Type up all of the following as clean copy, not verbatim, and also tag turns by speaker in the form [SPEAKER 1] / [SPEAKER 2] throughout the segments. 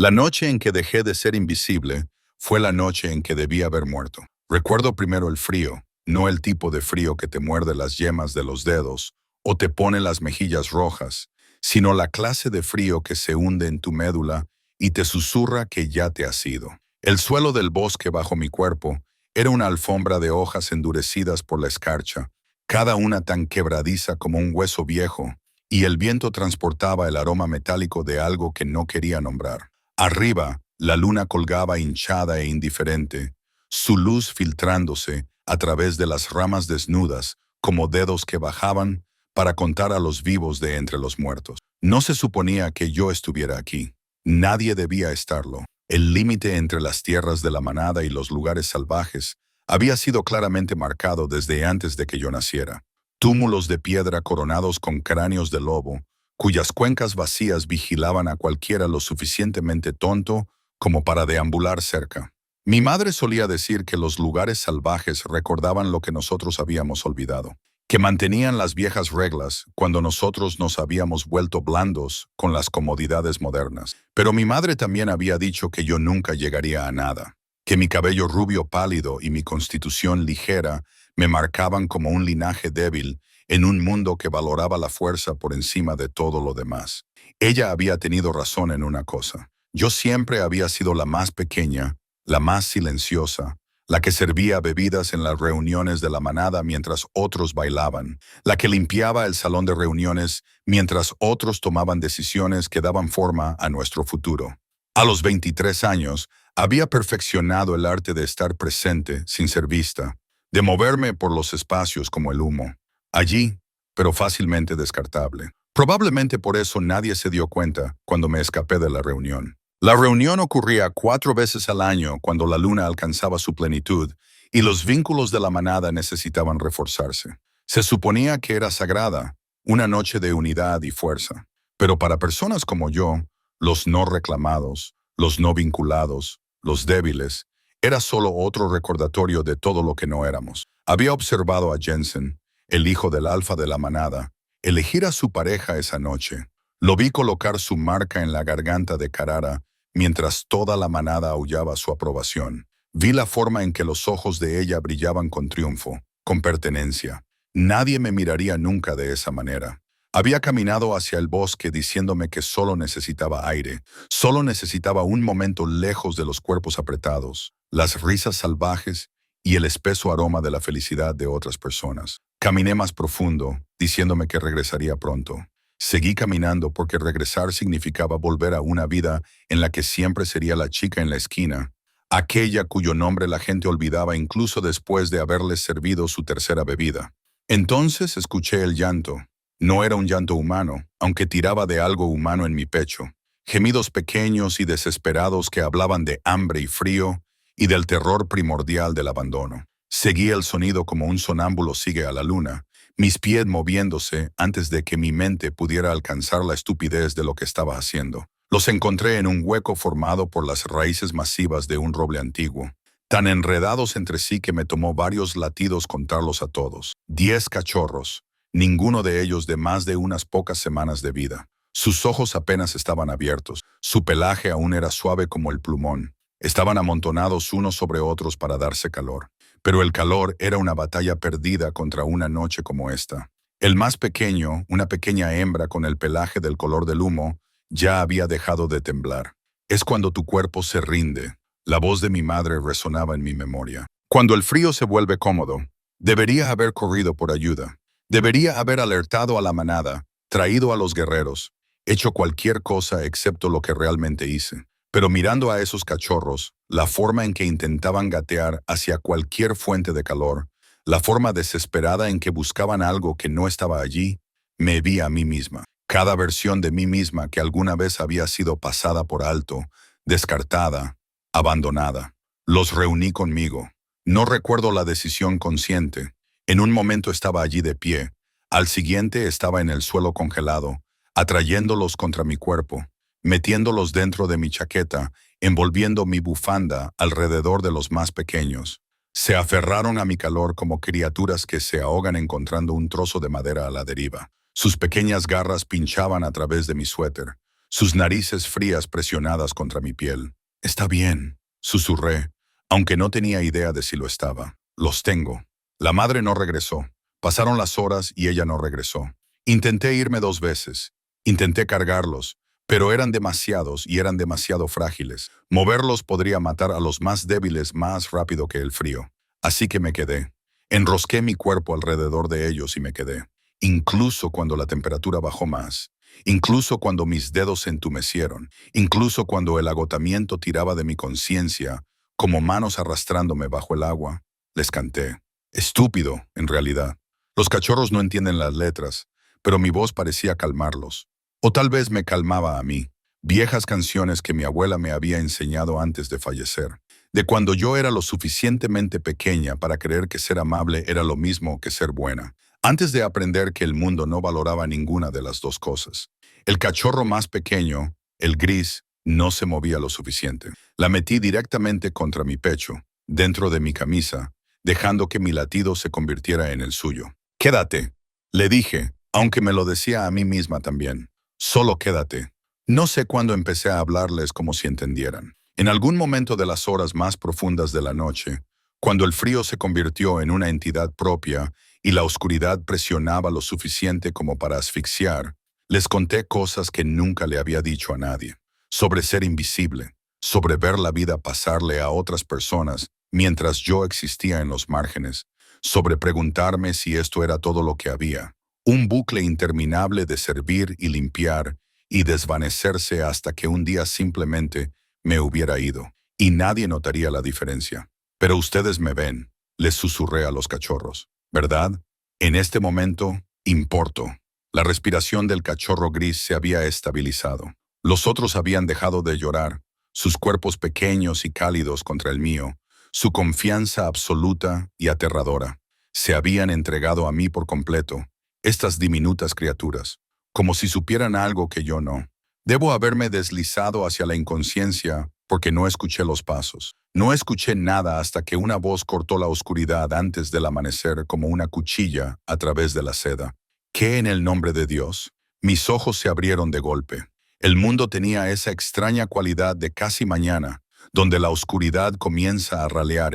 [SPEAKER 1] La noche en que dejé de ser invisible fue la noche en que debí haber muerto. Recuerdo primero el frío, no el tipo de frío que te muerde las yemas de los dedos o te pone las mejillas rojas, sino la clase de frío que se hunde en tu médula y te susurra que ya te has ido. El suelo del bosque bajo mi cuerpo era una alfombra de hojas endurecidas por la escarcha, cada una tan quebradiza como un hueso viejo, y el viento transportaba el aroma metálico de algo que no quería nombrar. Arriba, la luna colgaba hinchada e indiferente, su luz filtrándose a través de las ramas desnudas como dedos que bajaban para contar a los vivos de entre los muertos. No se suponía que yo estuviera aquí. Nadie debía estarlo. El límite entre las tierras de la manada y los lugares salvajes había sido claramente marcado desde antes de que yo naciera. Túmulos de piedra coronados con cráneos de lobo, cuyas cuencas vacías vigilaban a cualquiera lo suficientemente tonto como para deambular cerca. Mi madre solía decir que los lugares salvajes recordaban lo que nosotros habíamos olvidado, que mantenían las viejas reglas cuando nosotros nos habíamos vuelto blandos con las comodidades modernas. Pero mi madre también había dicho que yo nunca llegaría a nada, que mi cabello rubio pálido y mi constitución ligera me marcaban como un linaje débil en un mundo que valoraba la fuerza por encima de todo lo demás. Ella había tenido razón en una cosa. Yo siempre había sido la más pequeña, la más silenciosa, la que servía bebidas en las reuniones de la manada mientras otros bailaban, la que limpiaba el salón de reuniones mientras otros tomaban decisiones que daban forma a nuestro futuro. A los 23 años, había perfeccionado el arte de estar presente sin ser vista, de moverme por los espacios como el humo. Allí, pero fácilmente descartable. Probablemente por eso nadie se dio cuenta cuando me escapé de la reunión. La reunión ocurría 4 veces al año cuando la luna alcanzaba su plenitud y los vínculos de la manada necesitaban reforzarse. Se suponía que era sagrada, una noche de unidad y fuerza. Pero para personas como yo, los no reclamados, los no vinculados, los débiles, era solo otro recordatorio de todo lo que no éramos. Había observado a Jensen, el hijo del alfa de la manada, elegir a su pareja esa noche. Lo vi colocar su marca en la garganta de Carara mientras toda la manada aullaba su aprobación. Vi la forma en que los ojos de ella brillaban con triunfo, con pertenencia. Nadie me miraría nunca de esa manera. Había caminado hacia el bosque diciéndome que solo necesitaba aire, solo necesitaba un momento lejos de los cuerpos apretados, las risas salvajes y el espeso aroma de la felicidad de otras personas. Caminé más profundo, diciéndome que regresaría pronto. Seguí caminando porque regresar significaba volver a una vida en la que siempre sería la chica en la esquina, aquella cuyo nombre la gente olvidaba incluso después de haberles servido su tercera bebida. Entonces escuché el llanto. No era un llanto humano, aunque tiraba de algo humano en mi pecho. Gemidos pequeños y desesperados que hablaban de hambre y frío y del terror primordial del abandono. Seguí el sonido como un sonámbulo sigue a la luna, mis pies moviéndose antes de que mi mente pudiera alcanzar la estupidez de lo que estaba haciendo. Los encontré en un hueco formado por las raíces masivas de un roble antiguo, tan enredados entre sí que me tomó varios latidos contarlos a todos. 10 cachorros, ninguno de ellos de más de unas pocas semanas de vida. Sus ojos apenas estaban abiertos, su pelaje aún era suave como el plumón. Estaban amontonados unos sobre otros para darse calor. Pero el calor era una batalla perdida contra una noche como esta. El más pequeño, una pequeña hembra con el pelaje del color del humo, ya había dejado de temblar. Es cuando tu cuerpo se rinde. La voz de mi madre resonaba en mi memoria. Cuando el frío se vuelve cómodo, debería haber corrido por ayuda. Debería haber alertado a la manada, traído a los guerreros, hecho cualquier cosa excepto lo que realmente hice. Pero mirando a esos cachorros, la forma en que intentaban gatear hacia cualquier fuente de calor, la forma desesperada en que buscaban algo que no estaba allí, me vi a mí misma. Cada versión de mí misma que alguna vez había sido pasada por alto, descartada, abandonada. Los reuní conmigo. No recuerdo la decisión consciente. En un momento estaba allí de pie, al siguiente estaba en el suelo congelado, atrayéndolos contra mi cuerpo, metiéndolos dentro de mi chaqueta, envolviendo mi bufanda alrededor de los más pequeños. Se aferraron a mi calor como criaturas que se ahogan encontrando un trozo de madera a la deriva. Sus pequeñas garras pinchaban a través de mi suéter. sus narices frías presionadas contra mi piel. «Está bien», susurré, aunque no tenía idea de si lo estaba. «Los tengo». La madre no regresó. Pasaron las horas y ella no regresó. Intenté irme 2 veces. Intenté cargarlos, pero eran demasiados y eran demasiado frágiles. Moverlos podría matar a los más débiles más rápido que el frío. Así que me quedé. Enrosqué mi cuerpo alrededor de ellos y me quedé. Incluso cuando la temperatura bajó más. Incluso cuando mis dedos se entumecieron. Incluso cuando el agotamiento tiraba de mi conciencia, como manos arrastrándome bajo el agua, les canté. Estúpido, en realidad. Los cachorros no entienden las letras, pero mi voz parecía calmarlos. O tal vez me calmaba a mí. Viejas canciones que mi abuela me había enseñado antes de fallecer. De cuando yo era lo suficientemente pequeña para creer que ser amable era lo mismo que ser buena. Antes de aprender que el mundo no valoraba ninguna de las dos cosas. El cachorro más pequeño, el gris, no se movía lo suficiente. La metí directamente contra mi pecho, dentro de mi camisa, dejando que mi latido se convirtiera en el suyo. «Quédate», le dije, aunque me lo decía a mí misma también. «Solo quédate». No sé cuándo empecé a hablarles como si entendieran. En algún momento de las horas más profundas de la noche, cuando el frío se convirtió en una entidad propia y la oscuridad presionaba lo suficiente como para asfixiar, les conté cosas que nunca le había dicho a nadie. Sobre ser invisible, sobre ver la vida pasarle a otras personas mientras yo existía en los márgenes, sobre preguntarme si esto era todo lo que había. Un bucle interminable de servir y limpiar y desvanecerse hasta que un día simplemente me hubiera ido, y nadie notaría la diferencia. «Pero ustedes me ven», les susurré a los cachorros. «¿Verdad? En este momento, importo». La respiración del cachorro gris se había estabilizado. Los otros habían dejado de llorar, sus cuerpos pequeños y cálidos contra el mío, su confianza absoluta y aterradora. Se habían entregado a mí por completo, estas diminutas criaturas, como si supieran algo que yo no. Debo haberme deslizado hacia la inconsciencia porque no escuché los pasos. No escuché nada hasta que una voz cortó la oscuridad antes del amanecer como una cuchilla a través de la seda. ¿Qué en el nombre de Dios? Mis ojos se abrieron de golpe. El mundo tenía esa extraña cualidad de casi mañana, donde la oscuridad comienza a ralear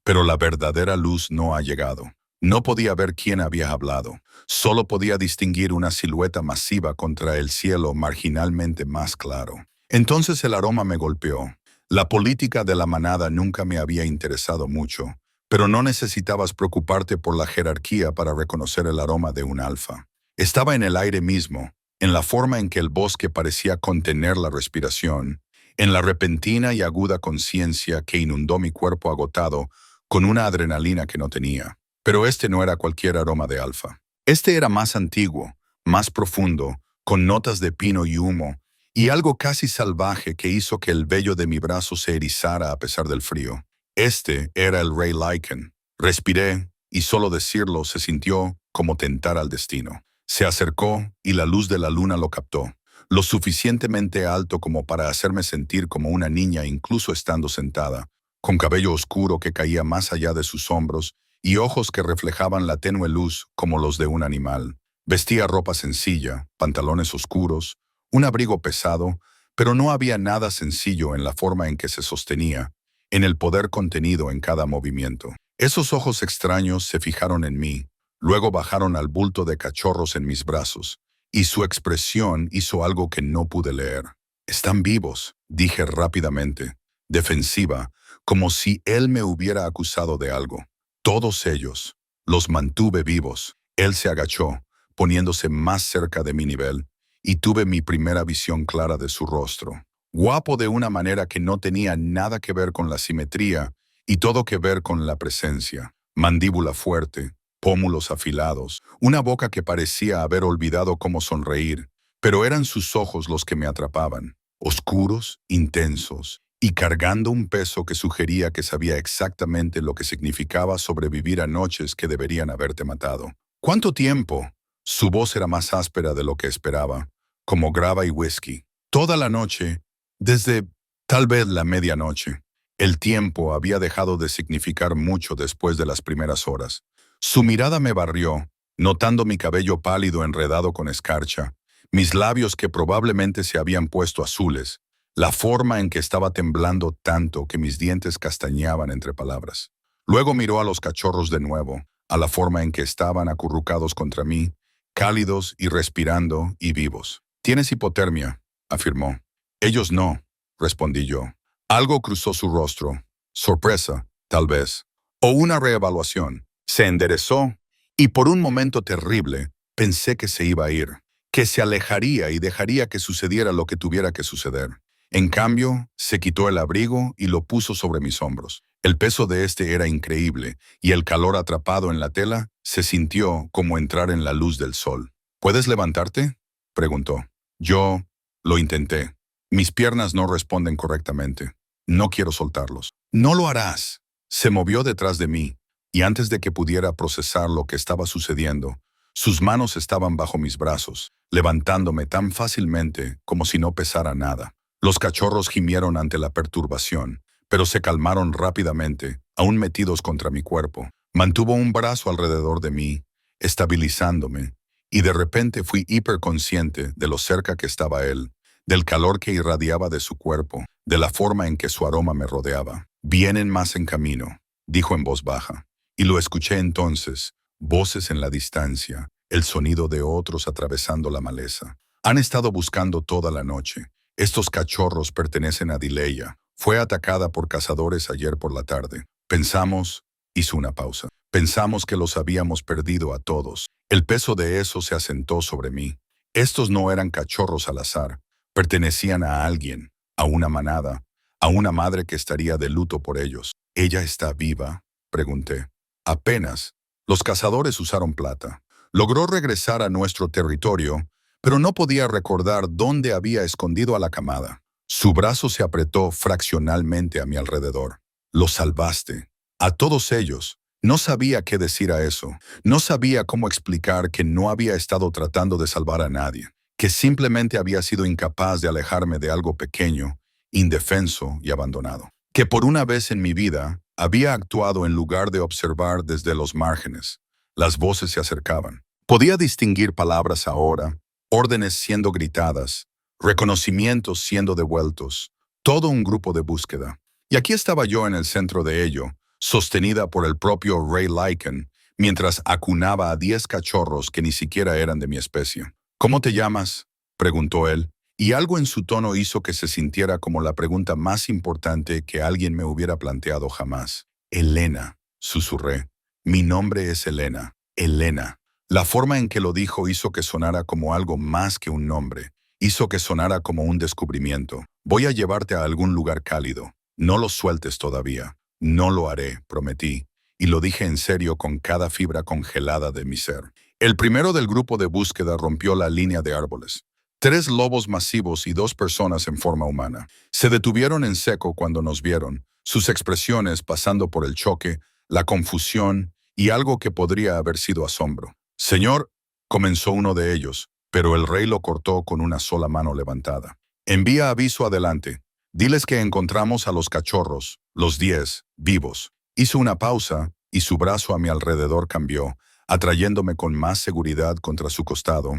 [SPEAKER 1] pero la verdadera luz no ha llegado. No podía ver quién había hablado. Solo podía distinguir una silueta masiva contra el cielo marginalmente más claro. Entonces el aroma me golpeó. La política de la manada nunca me había interesado mucho, pero no necesitabas preocuparte por la jerarquía para reconocer el aroma de un alfa. Estaba en el aire mismo, en la forma en que el bosque parecía contener la respiración, en la repentina y aguda conciencia que inundó mi cuerpo agotado con una adrenalina que no tenía. Pero este no era cualquier aroma de alfa. Este era más antiguo, más profundo, con notas de pino y humo, y algo casi salvaje que hizo que el vello de mi brazo se erizara a pesar del frío. Este era el Rey Lycan. Respiré, y solo decirlo se sintió como tentar al destino. Se acercó, y la luz de la luna lo captó, lo suficientemente alto como para hacerme sentir como una niña incluso estando sentada, con cabello oscuro que caía más allá de sus hombros y ojos que reflejaban la tenue luz como los de un animal. Vestía ropa sencilla, pantalones oscuros, un abrigo pesado, pero no había nada sencillo en la forma en que se sostenía, en el poder contenido en cada movimiento. Esos ojos extraños se fijaron en mí, luego bajaron al bulto de cachorros en mis brazos, y su expresión hizo algo que no pude leer. «Están vivos», dije rápidamente, defensiva, como si él me hubiera acusado de algo. «Todos ellos». Los mantuve vivos. Él se agachó, poniéndose más cerca de mi nivel, y tuve mi primera visión clara de su rostro. Guapo de una manera que no tenía nada que ver con la simetría y todo que ver con la presencia. Mandíbula fuerte, pómulos afilados, una boca que parecía haber olvidado cómo sonreír, pero eran sus ojos los que me atrapaban, oscuros, intensos, y cargando un peso que sugería que sabía exactamente lo que significaba sobrevivir a noches que deberían haberte matado. «¿Cuánto tiempo?». Su voz era más áspera de lo que esperaba, como grava y whisky. Toda la noche, desde tal vez la medianoche. El tiempo había dejado de significar mucho después de las primeras horas. Su mirada me barrió, notando mi cabello pálido enredado con escarcha, mis labios que probablemente se habían puesto azules, la forma en que estaba temblando tanto que mis dientes castañeaban entre palabras. Luego miró a los cachorros de nuevo, a la forma en que estaban acurrucados contra mí, cálidos y respirando y vivos. «Tienes hipotermia», afirmó. «Ellos no», respondí yo. Algo cruzó su rostro. Sorpresa, tal vez. O una reevaluación. Se enderezó y por un momento terrible pensé que se iba a ir, que se alejaría y dejaría que sucediera lo que tuviera que suceder. En cambio, se quitó el abrigo y lo puso sobre mis hombros. El peso de este era increíble y el calor atrapado en la tela se sintió como entrar en la luz del sol. «¿Puedes levantarte?», preguntó. Yo lo intenté. Mis piernas no responden correctamente. No quiero soltarlos. «No lo harás». Se movió detrás de mí y antes de que pudiera procesar lo que estaba sucediendo, sus manos estaban bajo mis brazos, levantándome tan fácilmente como si no pesara nada. Los cachorros gimieron ante la perturbación, pero se calmaron rápidamente, aún metidos contra mi cuerpo. Mantuvo un brazo alrededor de mí, estabilizándome, y de repente fui hiperconsciente de lo cerca que estaba él, del calor que irradiaba de su cuerpo, de la forma en que su aroma me rodeaba. «Vienen más en camino», dijo en voz baja, y lo escuché entonces, voces en la distancia, el sonido de otros atravesando la maleza. «Han estado buscando toda la noche. Estos cachorros pertenecen a Dileya. Fue atacada por cazadores ayer por la tarde. Pensamos», hizo una pausa, «pensamos que los habíamos perdido a todos». El peso de eso se asentó sobre mí. Estos no eran cachorros al azar. Pertenecían a alguien, a una manada, a una madre que estaría de luto por ellos. «¿Ella está viva?», pregunté. «Apenas. Los cazadores usaron plata. Logró regresar a nuestro territorio, pero no podía recordar dónde había escondido a la camada». Su brazo se apretó fraccionalmente a mi alrededor. «Lo salvaste. A todos ellos». No sabía qué decir a eso. No sabía cómo explicar que no había estado tratando de salvar a nadie, que simplemente había sido incapaz de alejarme de algo pequeño, indefenso y abandonado. Que por una vez en mi vida había actuado en lugar de observar desde los márgenes. Las voces se acercaban. Podía distinguir palabras ahora, órdenes siendo gritadas, reconocimientos siendo devueltos, todo un grupo de búsqueda. Y aquí estaba yo en el centro de ello, sostenida por el propio Rey Lycan, mientras acunaba a 10 cachorros que ni siquiera eran de mi especie. «¿Cómo te llamas?», preguntó él, y algo en su tono hizo que se sintiera como la pregunta más importante que alguien me hubiera planteado jamás. «Elena», susurré. «Mi nombre es Elena. Elena». La forma en que lo dijo hizo que sonara como algo más que un nombre. Hizo que sonara como un descubrimiento. «Voy a llevarte a algún lugar cálido. No lo sueltes todavía». «No lo haré», prometí, y lo dije en serio con cada fibra congelada de mi ser. El primero del grupo de búsqueda rompió la línea de árboles. 3 lobos masivos y 2 personas en forma humana. Se detuvieron en seco cuando nos vieron, sus expresiones pasando por el choque, la confusión y algo que podría haber sido asombro. «Señor», comenzó uno de ellos, pero el rey lo cortó con una sola mano levantada. «Envía aviso adelante. Diles que encontramos a los cachorros, los 10, vivos». Hizo una pausa y su brazo a mi alrededor cambió, atrayéndome con más seguridad contra su costado.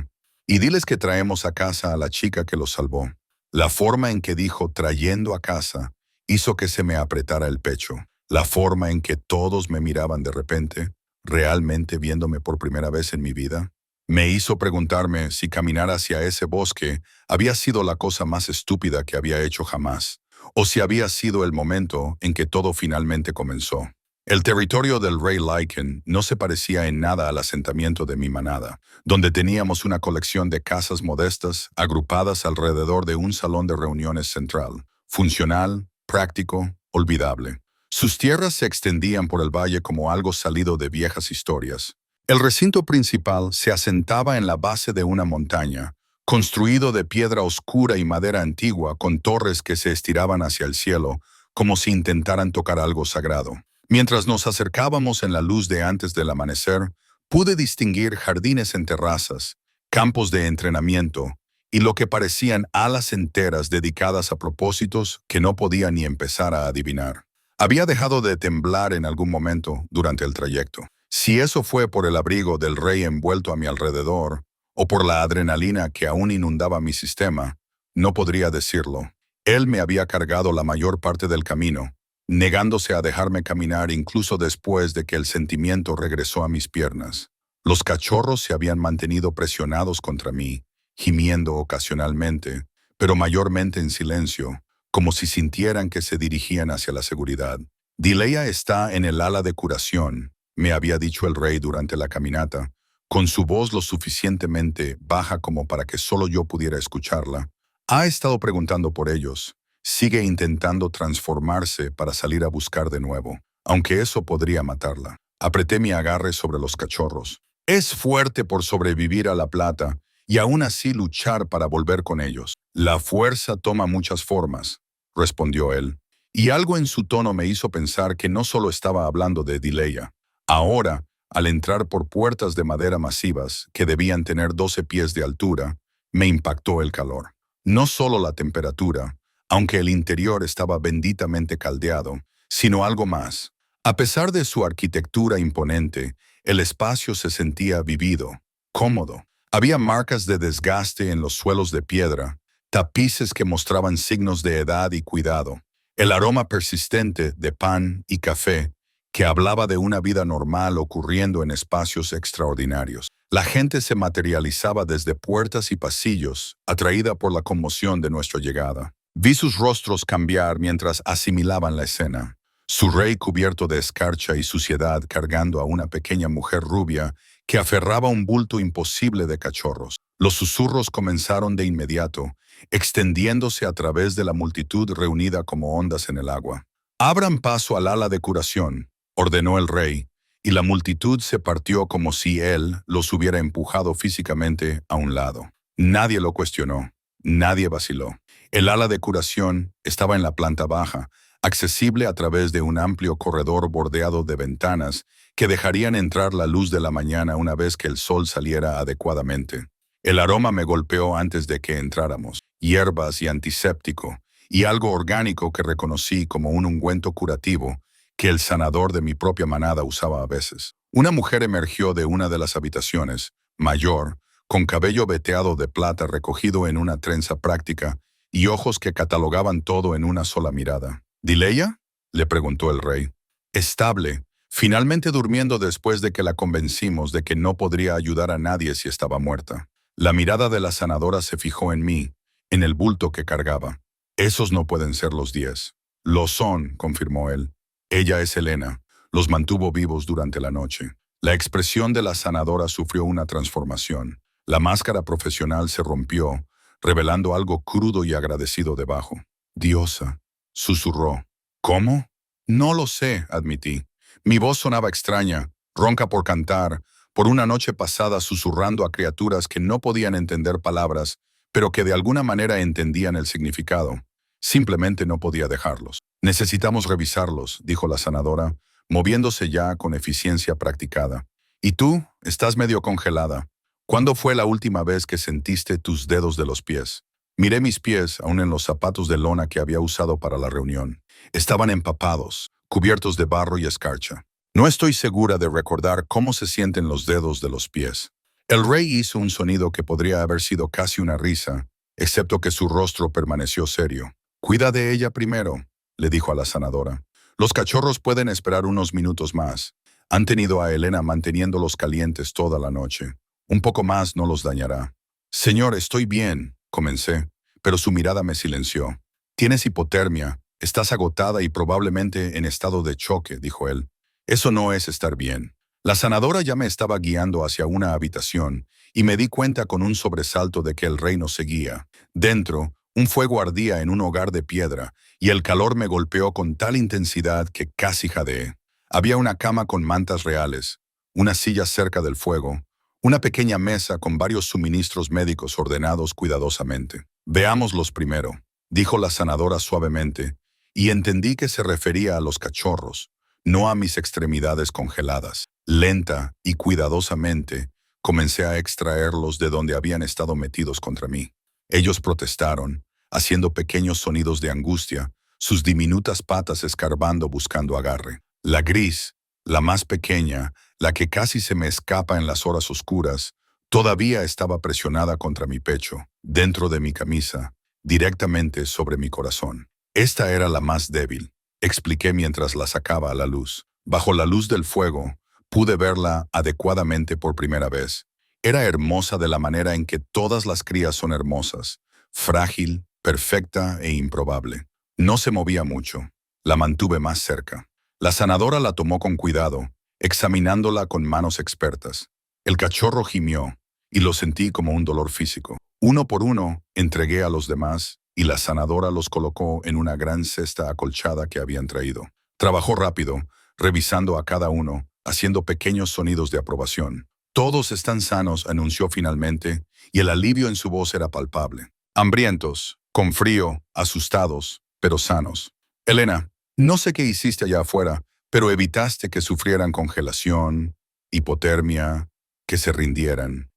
[SPEAKER 1] «Y diles que traemos a casa a la chica que los salvó». La forma en que dijo «trayendo a casa» hizo que se me apretara el pecho. La forma en que todos me miraban de repente, realmente viéndome por primera vez en mi vida, me hizo preguntarme si caminar hacia ese bosque había sido la cosa más estúpida que había hecho jamás, o si había sido el momento en que todo finalmente comenzó. El territorio del Rey Lycan no se parecía en nada al asentamiento de mi manada, donde teníamos una colección de casas modestas agrupadas alrededor de un salón de reuniones central, funcional, práctico, olvidable. Sus tierras se extendían por el valle como algo salido de viejas historias. El recinto principal se asentaba en la base de una montaña, construido de piedra oscura y madera antigua con torres que se estiraban hacia el cielo, como si intentaran tocar algo sagrado. Mientras nos acercábamos en la luz de antes del amanecer, pude distinguir jardines en terrazas, campos de entrenamiento y lo que parecían alas enteras dedicadas a propósitos que no podía ni empezar a adivinar. Había dejado de temblar en algún momento durante el trayecto. Si eso fue por el abrigo del rey envuelto a mi alrededor, o por la adrenalina que aún inundaba mi sistema, no podría decirlo. Él me había cargado la mayor parte del camino, negándose a dejarme caminar incluso después de que el sentimiento regresó a mis piernas. Los cachorros se habían mantenido presionados contra mí, gimiendo ocasionalmente, pero mayormente en silencio, como si sintieran que se dirigían hacia la seguridad. Dileya está en el ala de curación, me había dicho el rey durante la caminata, con su voz lo suficientemente baja como para que solo yo pudiera escucharla. Ha estado preguntando por ellos. Sigue intentando transformarse para salir a buscar de nuevo, aunque eso podría matarla. Apreté mi agarre sobre los cachorros. Es fuerte por sobrevivir a la plata y aún así luchar para volver con ellos. La fuerza toma muchas formas, respondió él, y algo en su tono me hizo pensar que no solo estaba hablando de Dileya. Ahora, al entrar por puertas de madera masivas, que debían tener 12 pies de altura, me impactó el calor. No solo la temperatura, aunque el interior estaba benditamente caldeado, sino algo más. A pesar de su arquitectura imponente, el espacio se sentía vivido, cómodo. Había marcas de desgaste en los suelos de piedra, tapices que mostraban signos de edad y cuidado, el aroma persistente de pan y café, que hablaba de una vida normal ocurriendo en espacios extraordinarios. La gente se materializaba desde puertas y pasillos, atraída por la conmoción de nuestra llegada. Vi sus rostros cambiar mientras asimilaban la escena. Su rey cubierto de escarcha y suciedad cargando a una pequeña mujer rubia que aferraba un bulto imposible de cachorros. Los susurros comenzaron de inmediato, extendiéndose a través de la multitud reunida como ondas en el agua. «Abran paso al ala de curación», ordenó el rey, y la multitud se partió como si él los hubiera empujado físicamente a un lado. Nadie lo cuestionó, nadie vaciló. El ala de curación estaba en la planta baja, accesible a través de un amplio corredor bordeado de ventanas que dejarían entrar la luz de la mañana una vez que el sol saliera adecuadamente. El aroma me golpeó antes de que entráramos, hierbas y antiséptico, y algo orgánico que reconocí como un ungüento curativo que el sanador de mi propia manada usaba a veces. Una mujer emergió de una de las habitaciones, mayor, con cabello veteado de plata recogido en una trenza práctica y ojos que catalogaban todo en una sola mirada. «¿Dileya?», le preguntó el rey. «Estable, finalmente durmiendo después de que la convencimos de que no podría ayudar a nadie si estaba muerta». La mirada de la sanadora se fijó en mí, en el bulto que cargaba. «Esos no pueden ser los 10». «Lo son», confirmó él. «Ella es Helena. Los mantuvo vivos durante la noche». La expresión de la sanadora sufrió una transformación. La máscara profesional se rompió, revelando algo crudo y agradecido debajo. «Diosa», susurró. «¿Cómo?» «No lo sé», admití. Mi voz sonaba extraña, ronca por cantar, por una noche pasada susurrando a criaturas que no podían entender palabras, pero que de alguna manera entendían el significado. Simplemente no podía dejarlos. «Necesitamos revisarlos», dijo la sanadora, moviéndose ya con eficiencia practicada. «Y tú, estás medio congelada. ¿Cuándo fue la última vez que sentiste tus dedos de los pies?» Miré mis pies, aún en los zapatos de lona que había usado para la reunión. Estaban empapados, cubiertos de barro y escarcha. No estoy segura de recordar cómo se sienten los dedos de los pies. El rey hizo un sonido que podría haber sido casi una risa, excepto que su rostro permaneció serio. «Cuida de ella primero», le dijo a la sanadora. «Los cachorros pueden esperar unos minutos más. Han tenido a Helena manteniéndolos calientes toda la noche. Un poco más no los dañará». «Señor, estoy bien», comencé, pero su mirada me silenció. «Tienes hipotermia, estás agotada y probablemente en estado de choque», dijo él. «Eso no es estar bien». La sanadora ya me estaba guiando hacia una habitación y me di cuenta con un sobresalto de que el rey nos seguía. Dentro, un fuego ardía en un hogar de piedra y el calor me golpeó con tal intensidad que casi jadeé. Había una cama con mantas reales, una silla cerca del fuego, una pequeña mesa con varios suministros médicos ordenados cuidadosamente. «Veámoslos primero», dijo la sanadora suavemente, y entendí que se refería a los cachorros, no a mis extremidades congeladas. Lenta y cuidadosamente, comencé a extraerlos de donde habían estado metidos contra mí. Ellos protestaron, haciendo pequeños sonidos de angustia, sus diminutas patas escarbando buscando agarre. La gris, la más pequeña, la que casi se me escapa en las horas oscuras, Todavía estaba presionada contra mi pecho, dentro de mi camisa, directamente sobre mi corazón. Esta era la más débil, expliqué mientras la sacaba a la luz. Bajo la luz del fuego, pude verla adecuadamente por primera vez. Era hermosa de la manera en que todas las crías son hermosas, frágil, perfecta e improbable. No se movía mucho. La mantuve más cerca. La sanadora la tomó con cuidado, examinándola con manos expertas. El cachorro gimió, y lo sentí como un dolor físico. Uno por uno, entregué a los demás, y la sanadora los colocó en una gran cesta acolchada que habían traído. Trabajó rápido, revisando a cada uno, haciendo pequeños sonidos de aprobación. Todos están sanos, anunció finalmente, y el alivio en su voz era palpable. Hambrientos, con frío, asustados, pero sanos. Elena, no sé qué hiciste allá afuera, pero evitaste que sufrieran congelación, hipotermia, que se rindieran.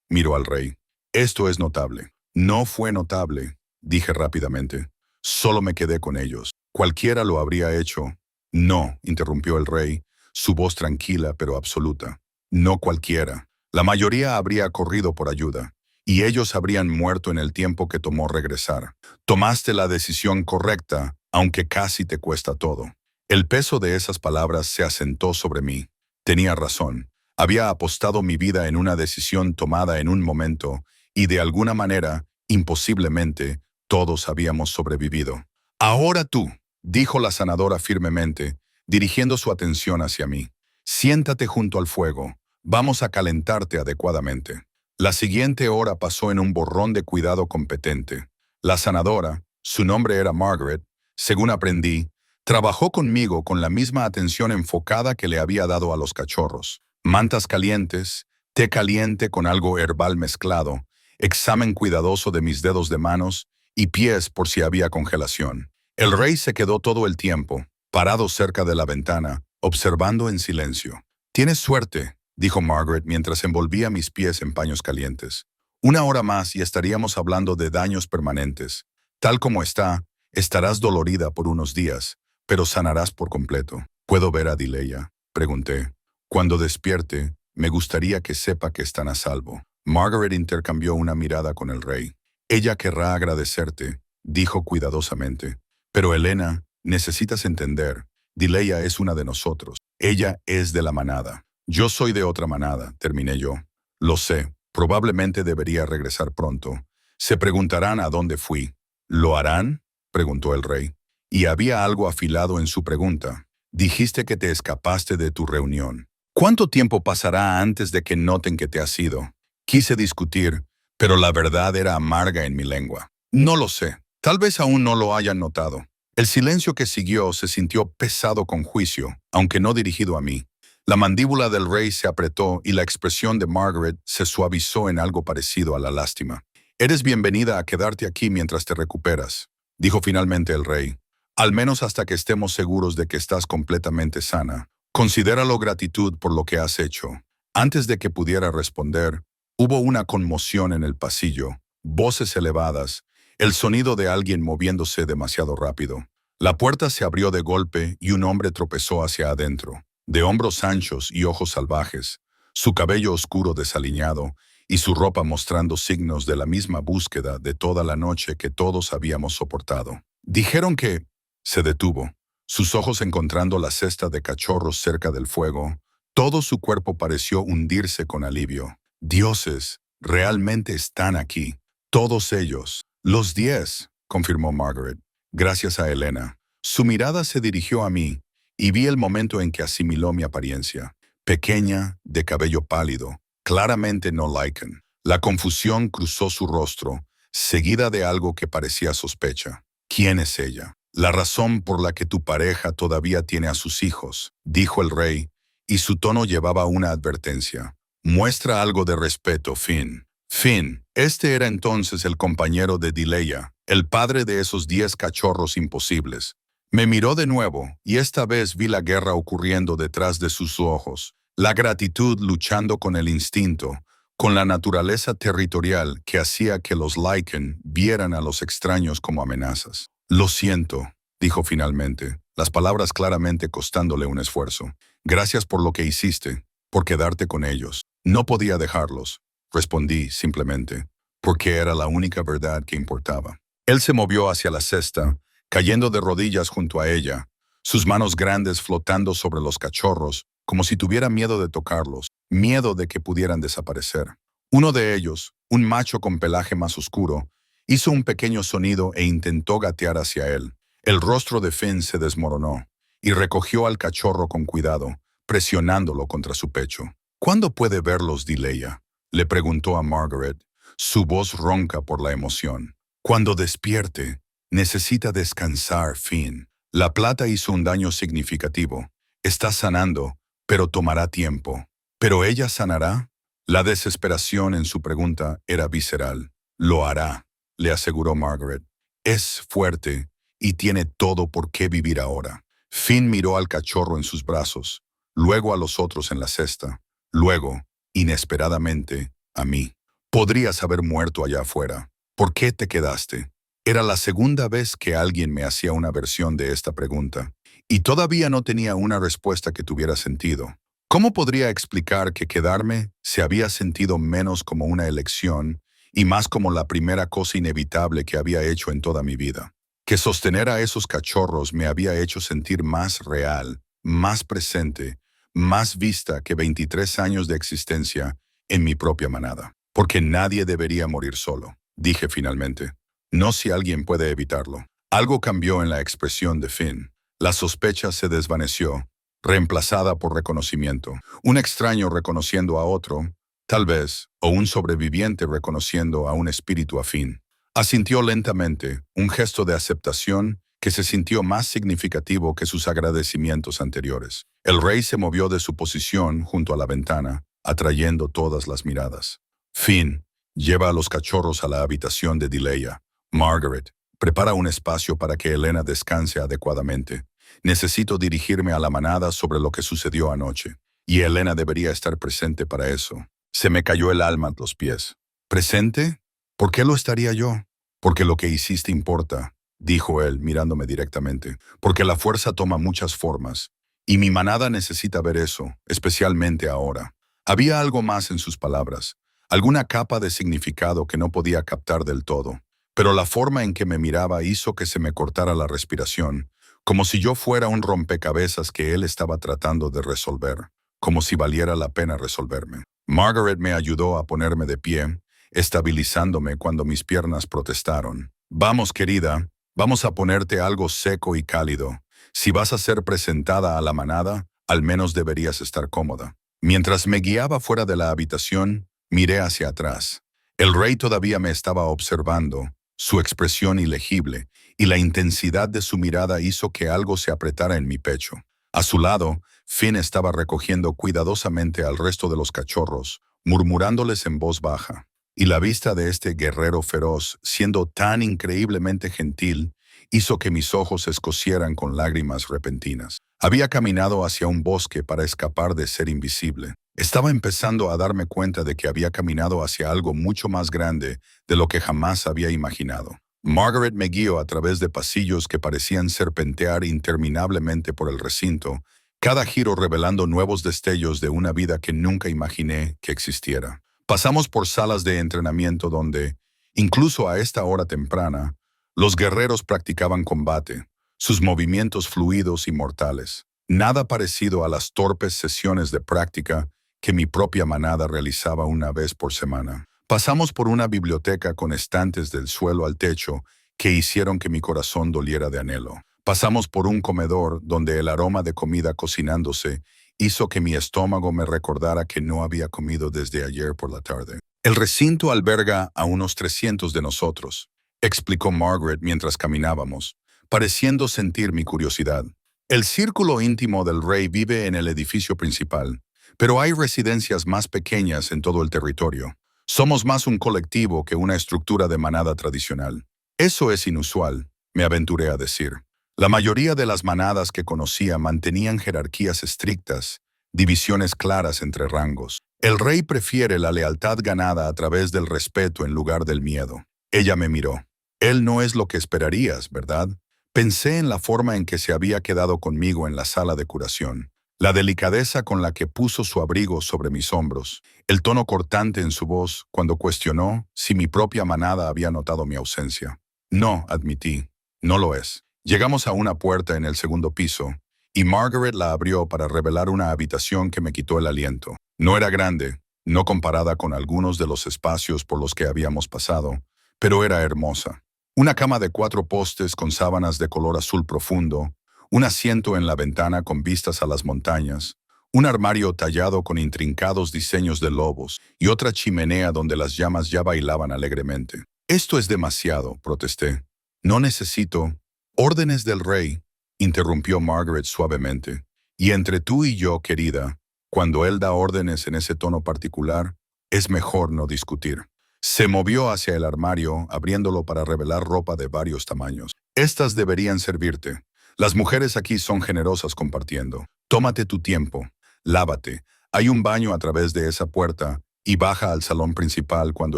[SPEAKER 1] Miró al rey. Esto es notable. No fue notable, dije rápidamente. Solo me quedé con ellos. Cualquiera lo habría hecho. No, interrumpió el rey, su voz tranquila pero absoluta. No cualquiera. La mayoría habría corrido por ayuda, y ellos habrían muerto en el tiempo que tomó regresar. Tomaste la decisión correcta, aunque casi te cuesta todo. El peso de esas palabras se asentó sobre mí. Tenía razón. Había apostado mi vida en una decisión tomada en un momento, y de alguna manera, imposiblemente, todos habíamos sobrevivido. Ahora tú, dijo la sanadora firmemente, dirigiendo su atención hacia mí. Siéntate junto al fuego. Vamos a calentarte adecuadamente. La siguiente hora pasó en un borrón de cuidado competente. La sanadora, su nombre era Margaret, según aprendí, trabajó conmigo con la misma atención enfocada que le había dado a los cachorros. Mantas calientes, té caliente con algo herbal mezclado, examen cuidadoso de mis dedos de manos y pies por si había congelación. El rey se quedó todo el tiempo, parado cerca de la ventana, observando en silencio. «Tienes suerte», dijo Margaret mientras envolvía mis pies en paños calientes. «Una hora más y estaríamos hablando de daños permanentes. Tal como está, estarás dolorida por unos días, pero sanarás por completo». «¿Puedo ver a Dileya?», pregunté. «Cuando despierte, me gustaría que sepa que están a salvo». Margaret intercambió una mirada con el rey. «Ella querrá agradecerte», dijo cuidadosamente. «Pero Elena, necesitas entender, Dileya es una de nosotros. Ella es de la manada. Yo soy de otra manada», terminé yo. «Lo sé, probablemente debería regresar pronto. Se preguntarán a dónde fui». «¿Lo harán?», preguntó el rey. Y había algo afilado en su pregunta. «Dijiste que te escapaste de tu reunión. ¿Cuánto tiempo pasará antes de que noten que te has ido?» Quise discutir, pero la verdad era amarga en mi lengua. «No lo sé. Tal vez aún no lo hayan notado». El silencio que siguió se sintió pesado con juicio, aunque no dirigido a mí. La mandíbula del rey se apretó y la expresión de Margaret se suavizó en algo parecido a la lástima. «Eres bienvenida a quedarte aquí mientras te recuperas», dijo finalmente el rey. «Al menos hasta que estemos seguros de que estás completamente sana. Considéralo gratitud por lo que has hecho». Antes de que pudiera responder, hubo una conmoción en el pasillo, voces elevadas, el sonido de alguien moviéndose demasiado rápido. La puerta se abrió de golpe y un hombre tropezó hacia adentro, de hombros anchos y ojos salvajes, su cabello oscuro desaliñado y su ropa mostrando signos de la misma búsqueda de toda la noche que todos habíamos soportado. Dijeron que... Se detuvo, sus ojos encontrando la cesta de cachorros cerca del fuego. Todo su cuerpo pareció hundirse con alivio. «Dioses, realmente están aquí. Todos ellos. Los 10», confirmó Margaret. «Gracias a Elena». Su mirada se dirigió a mí, y vi el momento en que asimiló mi apariencia. Pequeña, de cabello pálido, claramente no Lycan. La confusión cruzó su rostro, seguida de algo que parecía sospecha. «¿Quién es ella?». «La razón por la que tu pareja todavía tiene a sus hijos», dijo el rey, y su tono llevaba una advertencia. «Muestra algo de respeto, Finn». Finn, este era entonces el compañero de Dileya, el padre de esos 10 cachorros imposibles. Me miró de nuevo, y esta vez vi la guerra ocurriendo detrás de sus ojos, la gratitud luchando con el instinto, con la naturaleza territorial que hacía que los Lycan vieran a los extraños como amenazas. «Lo siento», dijo finalmente, las palabras claramente costándole un esfuerzo. «Gracias por lo que hiciste, por quedarte con ellos». No podía dejarlos, respondí simplemente, porque era la única verdad que importaba. Él se movió hacia la cesta, cayendo de rodillas junto a ella, sus manos grandes flotando sobre los cachorros, como si tuviera miedo de tocarlos, miedo de que pudieran desaparecer. Uno de ellos, un macho con pelaje más oscuro, hizo un pequeño sonido e intentó gatear hacia él. El rostro de Finn se desmoronó y recogió al cachorro con cuidado, presionándolo contra su pecho. ¿Cuándo puede verlos, Dileya?, le preguntó a Margaret, su voz ronca por la emoción. Cuando despierte, necesita descansar, Finn. La plata hizo un daño significativo. Está sanando, pero tomará tiempo. ¿Pero ella sanará? La desesperación en su pregunta era visceral. Lo hará, le aseguró Margaret. Es fuerte y tiene todo por qué vivir ahora. Finn miró al cachorro en sus brazos, luego a los otros en la cesta, luego, inesperadamente, a mí. Podrías haber muerto allá afuera. ¿Por qué te quedaste? Era la segunda vez que alguien me hacía una versión de esta pregunta, y todavía no tenía una respuesta que tuviera sentido. ¿Cómo podría explicar que quedarme se había sentido menos como una elección y más como la primera cosa inevitable que había hecho en toda mi vida? Que sostener a esos cachorros me había hecho sentir más real, más presente, más vista que 23 años de existencia en mi propia manada. Porque nadie debería morir solo, dije finalmente. No si alguien puede evitarlo. Algo cambió en la expresión de Finn. La sospecha se desvaneció, reemplazada por reconocimiento. Un extraño reconociendo a otro, tal vez, o un sobreviviente reconociendo a un espíritu afín. Asintió lentamente, un gesto de aceptación que se sintió más significativo que sus agradecimientos anteriores. El rey se movió de su posición junto a la ventana, atrayendo todas las miradas. Finn, lleva a los cachorros a la habitación de Dileya. Margaret, prepara un espacio para que Elena descanse adecuadamente. Necesito dirigirme a la manada sobre lo que sucedió anoche, y Elena debería estar presente para eso. Se me cayó el alma a los pies. ¿Presente? ¿Por qué lo estaría yo? Porque lo que hiciste importa, dijo él, mirándome directamente. Porque la fuerza toma muchas formas, y mi manada necesita ver eso, especialmente ahora. Había algo más en sus palabras, alguna capa de significado que no podía captar del todo, pero la forma en que me miraba hizo que se me cortara la respiración, como si yo fuera un rompecabezas que él estaba tratando de resolver, como si valiera la pena resolverme. Margaret me ayudó a ponerme de pie, estabilizándome cuando mis piernas protestaron. Vamos, querida, vamos a ponerte algo seco y cálido. Si vas a ser presentada a la manada, al menos deberías estar cómoda. Mientras me guiaba fuera de la habitación, miré hacia atrás. El rey todavía me estaba observando, su expresión ilegible, y la intensidad de su mirada hizo que algo se apretara en mi pecho. A su lado, Finn estaba recogiendo cuidadosamente al resto de los cachorros, murmurándoles en voz baja. Y la vista de este guerrero feroz, siendo tan increíblemente gentil, hizo que mis ojos se escocieran con lágrimas repentinas. Había caminado hacia un bosque para escapar de ser invisible. Estaba empezando a darme cuenta de que había caminado hacia algo mucho más grande de lo que jamás había imaginado. Margaret me guió a través de pasillos que parecían serpentear interminablemente por el recinto, cada giro revelando nuevos destellos de una vida que nunca imaginé que existiera. Pasamos por salas de entrenamiento donde, incluso a esta hora temprana, los guerreros practicaban combate, sus movimientos fluidos y mortales. Nada parecido a las torpes sesiones de práctica que mi propia manada realizaba una vez por semana. Pasamos por una biblioteca con estantes del suelo al techo que hicieron que mi corazón doliera de anhelo. Pasamos por un comedor donde el aroma de comida cocinándose hizo que mi estómago me recordara que no había comido desde ayer por la tarde. El recinto alberga a unos 300 de nosotros, explicó Margaret mientras caminábamos, pareciendo sentir mi curiosidad. El círculo íntimo del rey vive en el edificio principal, pero hay residencias más pequeñas en todo el territorio. Somos más un colectivo que una estructura de manada tradicional. Eso es inusual, me aventuré a decir. La mayoría de las manadas que conocía mantenían jerarquías estrictas, divisiones claras entre rangos. El rey prefiere la lealtad ganada a través del respeto en lugar del miedo. Ella me miró. Él no es lo que esperarías, ¿verdad? Pensé en la forma en que se había quedado conmigo en la sala de curación. La delicadeza con la que puso su abrigo sobre mis hombros, el tono cortante en su voz cuando cuestionó si mi propia manada había notado mi ausencia. No, admití, no lo es. Llegamos a una puerta en el segundo piso, y Margaret la abrió para revelar una habitación que me quitó el aliento. No era grande, no comparada con algunos de los espacios por los que habíamos pasado, pero era hermosa. Una cama de 4 postes con sábanas de color azul profundo, un asiento en la ventana con vistas a las montañas, un armario tallado con intrincados diseños de lobos y otra chimenea donde las llamas ya bailaban alegremente. Esto es demasiado, protesté. No necesito órdenes del rey, interrumpió Margaret suavemente. Y entre tú y yo, querida, cuando él da órdenes en ese tono particular, es mejor no discutir. Se movió hacia el armario, abriéndolo para revelar ropa de varios tamaños. Estas deberían servirte. Las mujeres aquí son generosas compartiendo. Tómate tu tiempo, lávate. Hay un baño a través de esa puerta y baja al salón principal cuando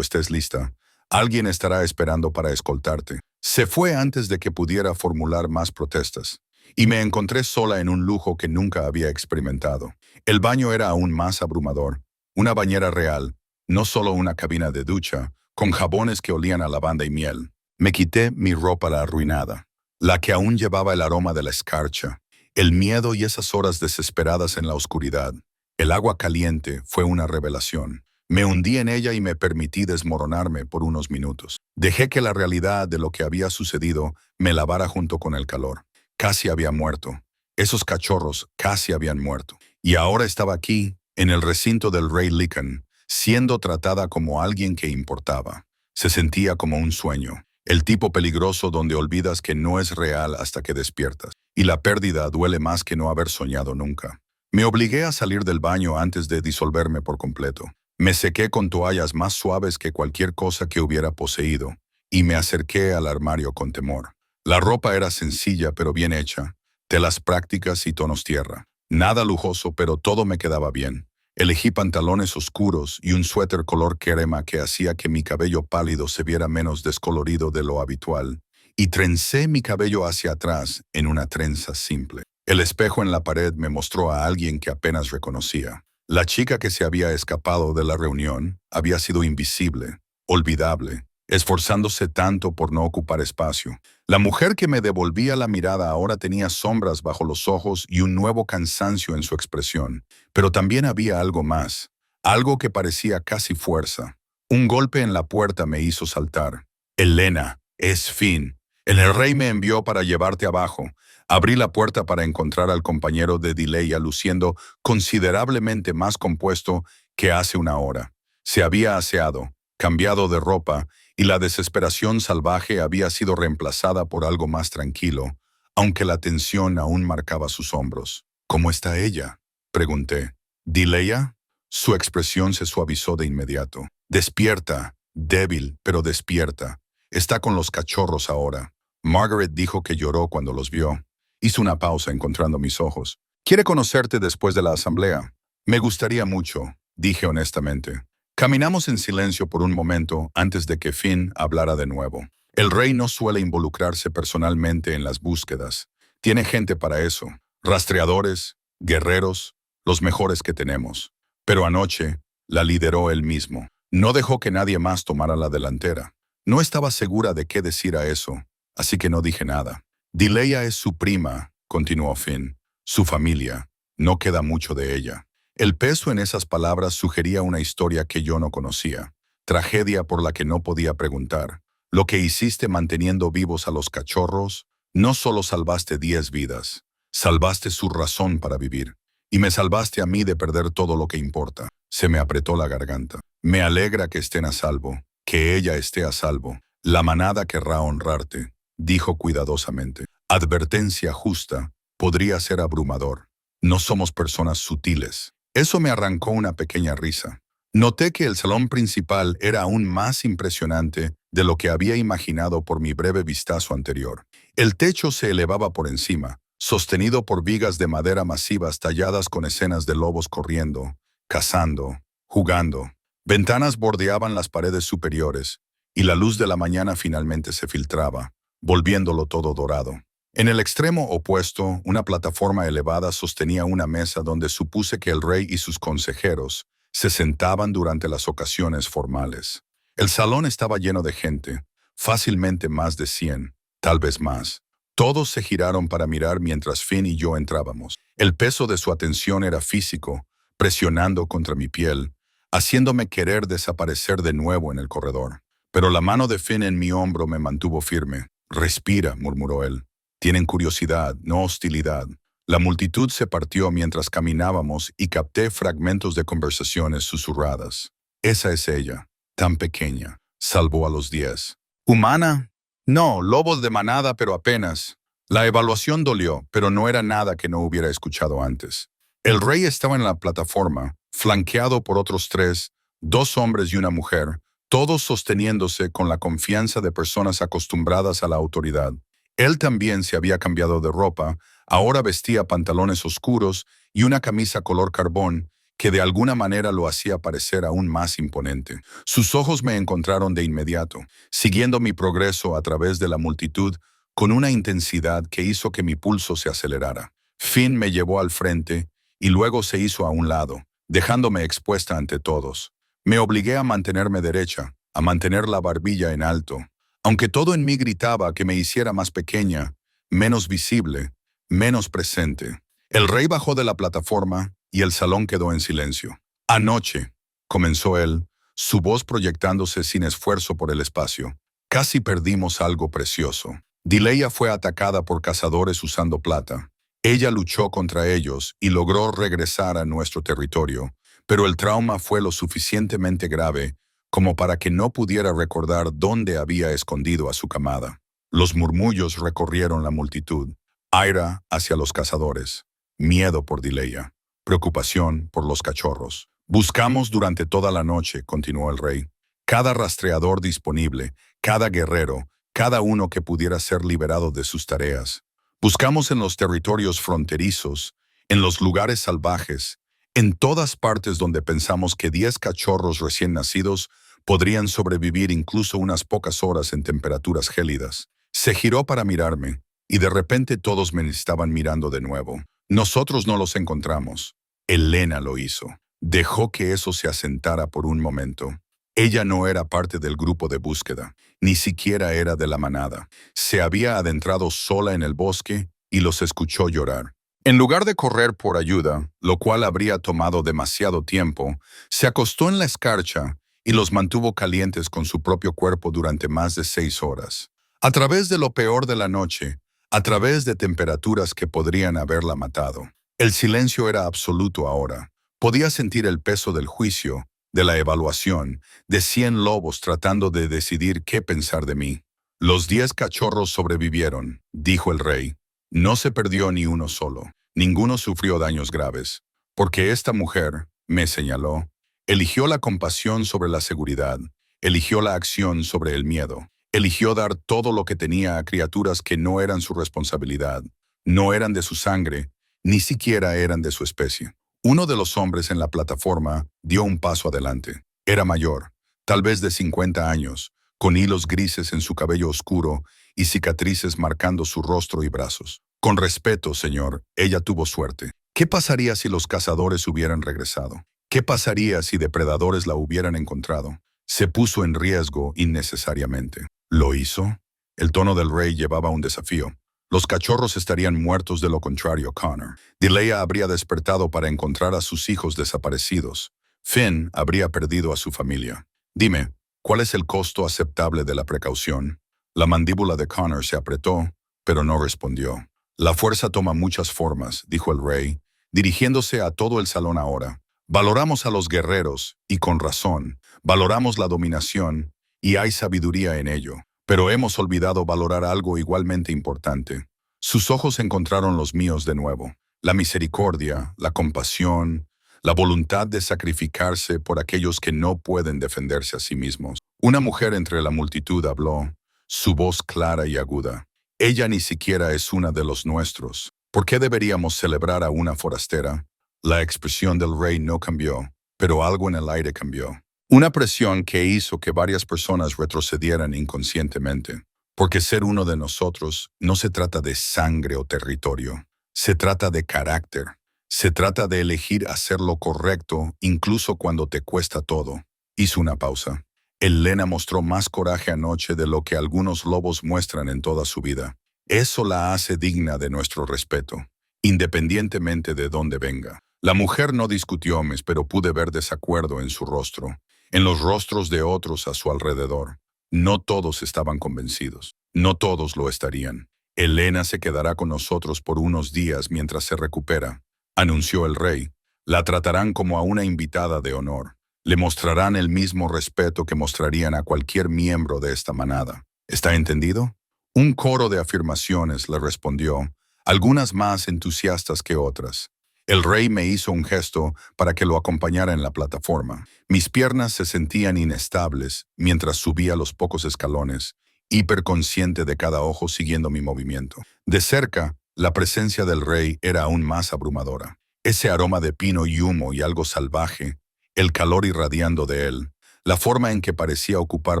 [SPEAKER 1] estés lista. Alguien estará esperando para escoltarte. Se fue antes de que pudiera formular más protestas, y me encontré sola en un lujo que nunca había experimentado. El baño era aún más abrumador. Una bañera real, no solo una cabina de ducha, con jabones que olían a lavanda y miel. Me quité mi ropa arruinada, la que aún llevaba el aroma de la escarcha, el miedo y esas horas desesperadas en la oscuridad. El agua caliente fue una revelación. Me hundí en ella y me permití desmoronarme por unos minutos. Dejé que la realidad de lo que había sucedido me lavara junto con el calor. Casi había muerto. Esos cachorros casi habían muerto. Y ahora estaba aquí, en el recinto del rey Lycan, siendo tratada como alguien que importaba. Se sentía como un sueño. El tipo peligroso donde olvidas que no es real hasta que despiertas. Y la pérdida duele más que no haber soñado nunca. Me obligué a salir del baño antes de disolverme por completo. Me sequé con toallas más suaves que cualquier cosa que hubiera poseído, y me acerqué al armario con temor. La ropa era sencilla pero bien hecha, telas prácticas y tonos tierra. Nada lujoso, pero todo me quedaba bien. Elegí pantalones oscuros y un suéter color crema que hacía que mi cabello pálido se viera menos descolorido de lo habitual, y trencé mi cabello hacia atrás en una trenza simple. El espejo en la pared me mostró a alguien que apenas reconocía. La chica que se había escapado de la reunión había sido invisible, olvidable, esforzándose tanto por no ocupar espacio. La mujer que me devolvía la mirada ahora tenía sombras bajo los ojos y un nuevo cansancio en su expresión. Pero también había algo más, algo que parecía casi fuerza. Un golpe en la puerta me hizo saltar. «Elena, es Finn. El rey me envió para llevarte abajo». Abrí la puerta para encontrar al compañero de Dileya luciendo considerablemente más compuesto que hace una hora. Se había aseado, cambiado de ropa, y la desesperación salvaje había sido reemplazada por algo más tranquilo, aunque la tensión aún marcaba sus hombros. «¿Cómo está ella?», pregunté. «¿Dileya?». Su expresión se suavizó de inmediato. «Despierta, débil, pero despierta. Está con los cachorros ahora». Margaret dijo que lloró cuando los vio. Hizo una pausa encontrando mis ojos. «¿Quiere conocerte después de la asamblea?». «Me gustaría mucho», dije honestamente. Caminamos en silencio por un momento antes de que Finn hablara de nuevo. El rey no suele involucrarse personalmente en las búsquedas. Tiene gente para eso. Rastreadores, guerreros, los mejores que tenemos. Pero anoche la lideró él mismo. No dejó que nadie más tomara la delantera. No estaba segura de qué decir a eso, así que no dije nada. «Dileya es su prima», continuó Finn. «Su familia. No queda mucho de ella». El peso en esas palabras sugería una historia que yo no conocía. Tragedia por la que no podía preguntar. Lo que hiciste manteniendo vivos a los cachorros, no solo salvaste 10 vidas, salvaste su razón para vivir. Y me salvaste a mí de perder todo lo que importa. Se me apretó la garganta. Me alegra que estén a salvo, que ella esté a salvo. La manada querrá honrarte, dijo cuidadosamente. Advertencia justa podría ser abrumador. No somos personas sutiles. Eso me arrancó una pequeña risa. Noté que el salón principal era aún más impresionante de lo que había imaginado por mi breve vistazo anterior. El techo se elevaba por encima, sostenido por vigas de madera masivas talladas con escenas de lobos corriendo, cazando, jugando. Ventanas bordeaban las paredes superiores, y la luz de la mañana finalmente se filtraba, volviéndolo todo dorado. En el extremo opuesto, una plataforma elevada sostenía una mesa donde supuse que el rey y sus consejeros se sentaban durante las ocasiones formales. El salón estaba lleno de gente, fácilmente más de 100, tal vez más. Todos se giraron para mirar mientras Finn y yo entrábamos. El peso de su atención era físico, presionando contra mi piel, haciéndome querer desaparecer de nuevo en el corredor. Pero la mano de Finn en mi hombro me mantuvo firme. «Respira», murmuró él. «Tienen curiosidad, no hostilidad». La multitud se partió mientras caminábamos y capté fragmentos de conversaciones susurradas. «Esa es ella, tan pequeña. Salvó a los 10. ¿Humana? No, lobos de manada, pero apenas». La evaluación dolió, pero no era nada que no hubiera escuchado antes. El rey estaba en la plataforma, flanqueado por otros 3, 2 hombres y una mujer, todos sosteniéndose con la confianza de personas acostumbradas a la autoridad. Él también se había cambiado de ropa, ahora vestía pantalones oscuros y una camisa color carbón que de alguna manera lo hacía parecer aún más imponente. Sus ojos me encontraron de inmediato, siguiendo mi progreso a través de la multitud con una intensidad que hizo que mi pulso se acelerara. Finn me llevó al frente y luego se hizo a un lado, dejándome expuesta ante todos. Me obligué a mantenerme derecha, a mantener la barbilla en alto, aunque todo en mí gritaba que me hiciera más pequeña, menos visible, menos presente. El rey bajó de la plataforma y el salón quedó en silencio. «Anoche», comenzó él, su voz proyectándose sin esfuerzo por el espacio, «casi perdimos algo precioso. Dileya fue atacada por cazadores usando plata. Ella luchó contra ellos y logró regresar a nuestro territorio, pero el trauma fue lo suficientemente grave como para que no pudiera recordar dónde había escondido a su camada». Los murmullos recorrieron la multitud. Ira hacia los cazadores, miedo por Dileya, preocupación por los cachorros. «Buscamos durante toda la noche», continuó el rey. «Cada rastreador disponible, cada guerrero, cada uno que pudiera ser liberado de sus tareas. Buscamos en los territorios fronterizos, en los lugares salvajes, en todas partes donde pensamos que 10 cachorros recién nacidos podrían sobrevivir incluso unas pocas horas en temperaturas gélidas». Se giró para mirarme, y de repente todos me estaban mirando de nuevo. «Nosotros no los encontramos. Elena lo hizo». Dejó que eso se asentara por un momento. Ella no era parte del grupo de búsqueda, ni siquiera era de la manada. Se había adentrado sola en el bosque y los escuchó llorar. En lugar de correr por ayuda, lo cual habría tomado demasiado tiempo, se acostó en la escarcha y los mantuvo calientes con su propio cuerpo durante más de 6 horas. A través de lo peor de la noche, a través de temperaturas que podrían haberla matado. El silencio era absoluto ahora. Podía sentir el peso del juicio, de la evaluación, de 100 lobos tratando de decidir qué pensar de mí. «Los 10 cachorros sobrevivieron», dijo el rey. «No se perdió ni uno solo. Ninguno sufrió daños graves. Porque esta mujer», me señaló, «eligió la compasión sobre la seguridad, eligió la acción sobre el miedo, eligió dar todo lo que tenía a criaturas que no eran su responsabilidad, no eran de su sangre, ni siquiera eran de su especie». Uno de los hombres en la plataforma dio un paso adelante. Era mayor, tal vez de 50 años, con hilos grises en su cabello oscuro y cicatrices marcando su rostro y brazos. «Con respeto, señor, ella tuvo suerte. ¿Qué pasaría si los cazadores hubieran regresado? ¿Qué pasaría si depredadores la hubieran encontrado? Se puso en riesgo innecesariamente». «¿Lo hizo?» El tono del rey llevaba un desafío. «Los cachorros estarían muertos de lo contrario, Connor. Dileya habría despertado para encontrar a sus hijos desaparecidos. Finn habría perdido a su familia. Dime, ¿cuál es el costo aceptable de la precaución?» La mandíbula de Connor se apretó, pero no respondió. «La fuerza toma muchas formas», dijo el rey, dirigiéndose a todo el salón ahora. «Valoramos a los guerreros, y con razón. Valoramos la dominación, y hay sabiduría en ello. Pero hemos olvidado valorar algo igualmente importante». Sus ojos encontraron los míos de nuevo. La misericordia, la compasión, la voluntad de sacrificarse por aquellos que no pueden defenderse a sí mismos. Una mujer entre la multitud habló, su voz clara y aguda. «Ella ni siquiera es una de los nuestros. ¿Por qué deberíamos celebrar a una forastera?» La expresión del rey no cambió, pero algo en el aire cambió. Una presión que hizo que varias personas retrocedieran inconscientemente. Porque ser uno de nosotros no se trata de sangre o territorio. Se trata de carácter. Se trata de elegir hacer lo correcto incluso cuando te cuesta todo. Hizo una pausa. Elena mostró más coraje anoche de lo que algunos lobos muestran en toda su vida. Eso la hace digna de nuestro respeto, independientemente de dónde venga. La mujer no discutió, pero pude ver desacuerdo en su rostro, en los rostros de otros a su alrededor. No todos estaban convencidos. No todos lo estarían. Elena se quedará con nosotros por unos días mientras se recupera, anunció el rey. La tratarán como a una invitada de honor. Le mostrarán el mismo respeto que mostrarían a cualquier miembro de esta manada. ¿Está entendido? Un coro de afirmaciones le respondió, algunas más entusiastas que otras. El rey me hizo un gesto para que lo acompañara en la plataforma. Mis piernas se sentían inestables mientras subía los pocos escalones, hiperconsciente de cada ojo siguiendo mi movimiento. De cerca, la presencia del rey era aún más abrumadora. Ese aroma de pino y humo y algo salvaje, el calor irradiando de él, la forma en que parecía ocupar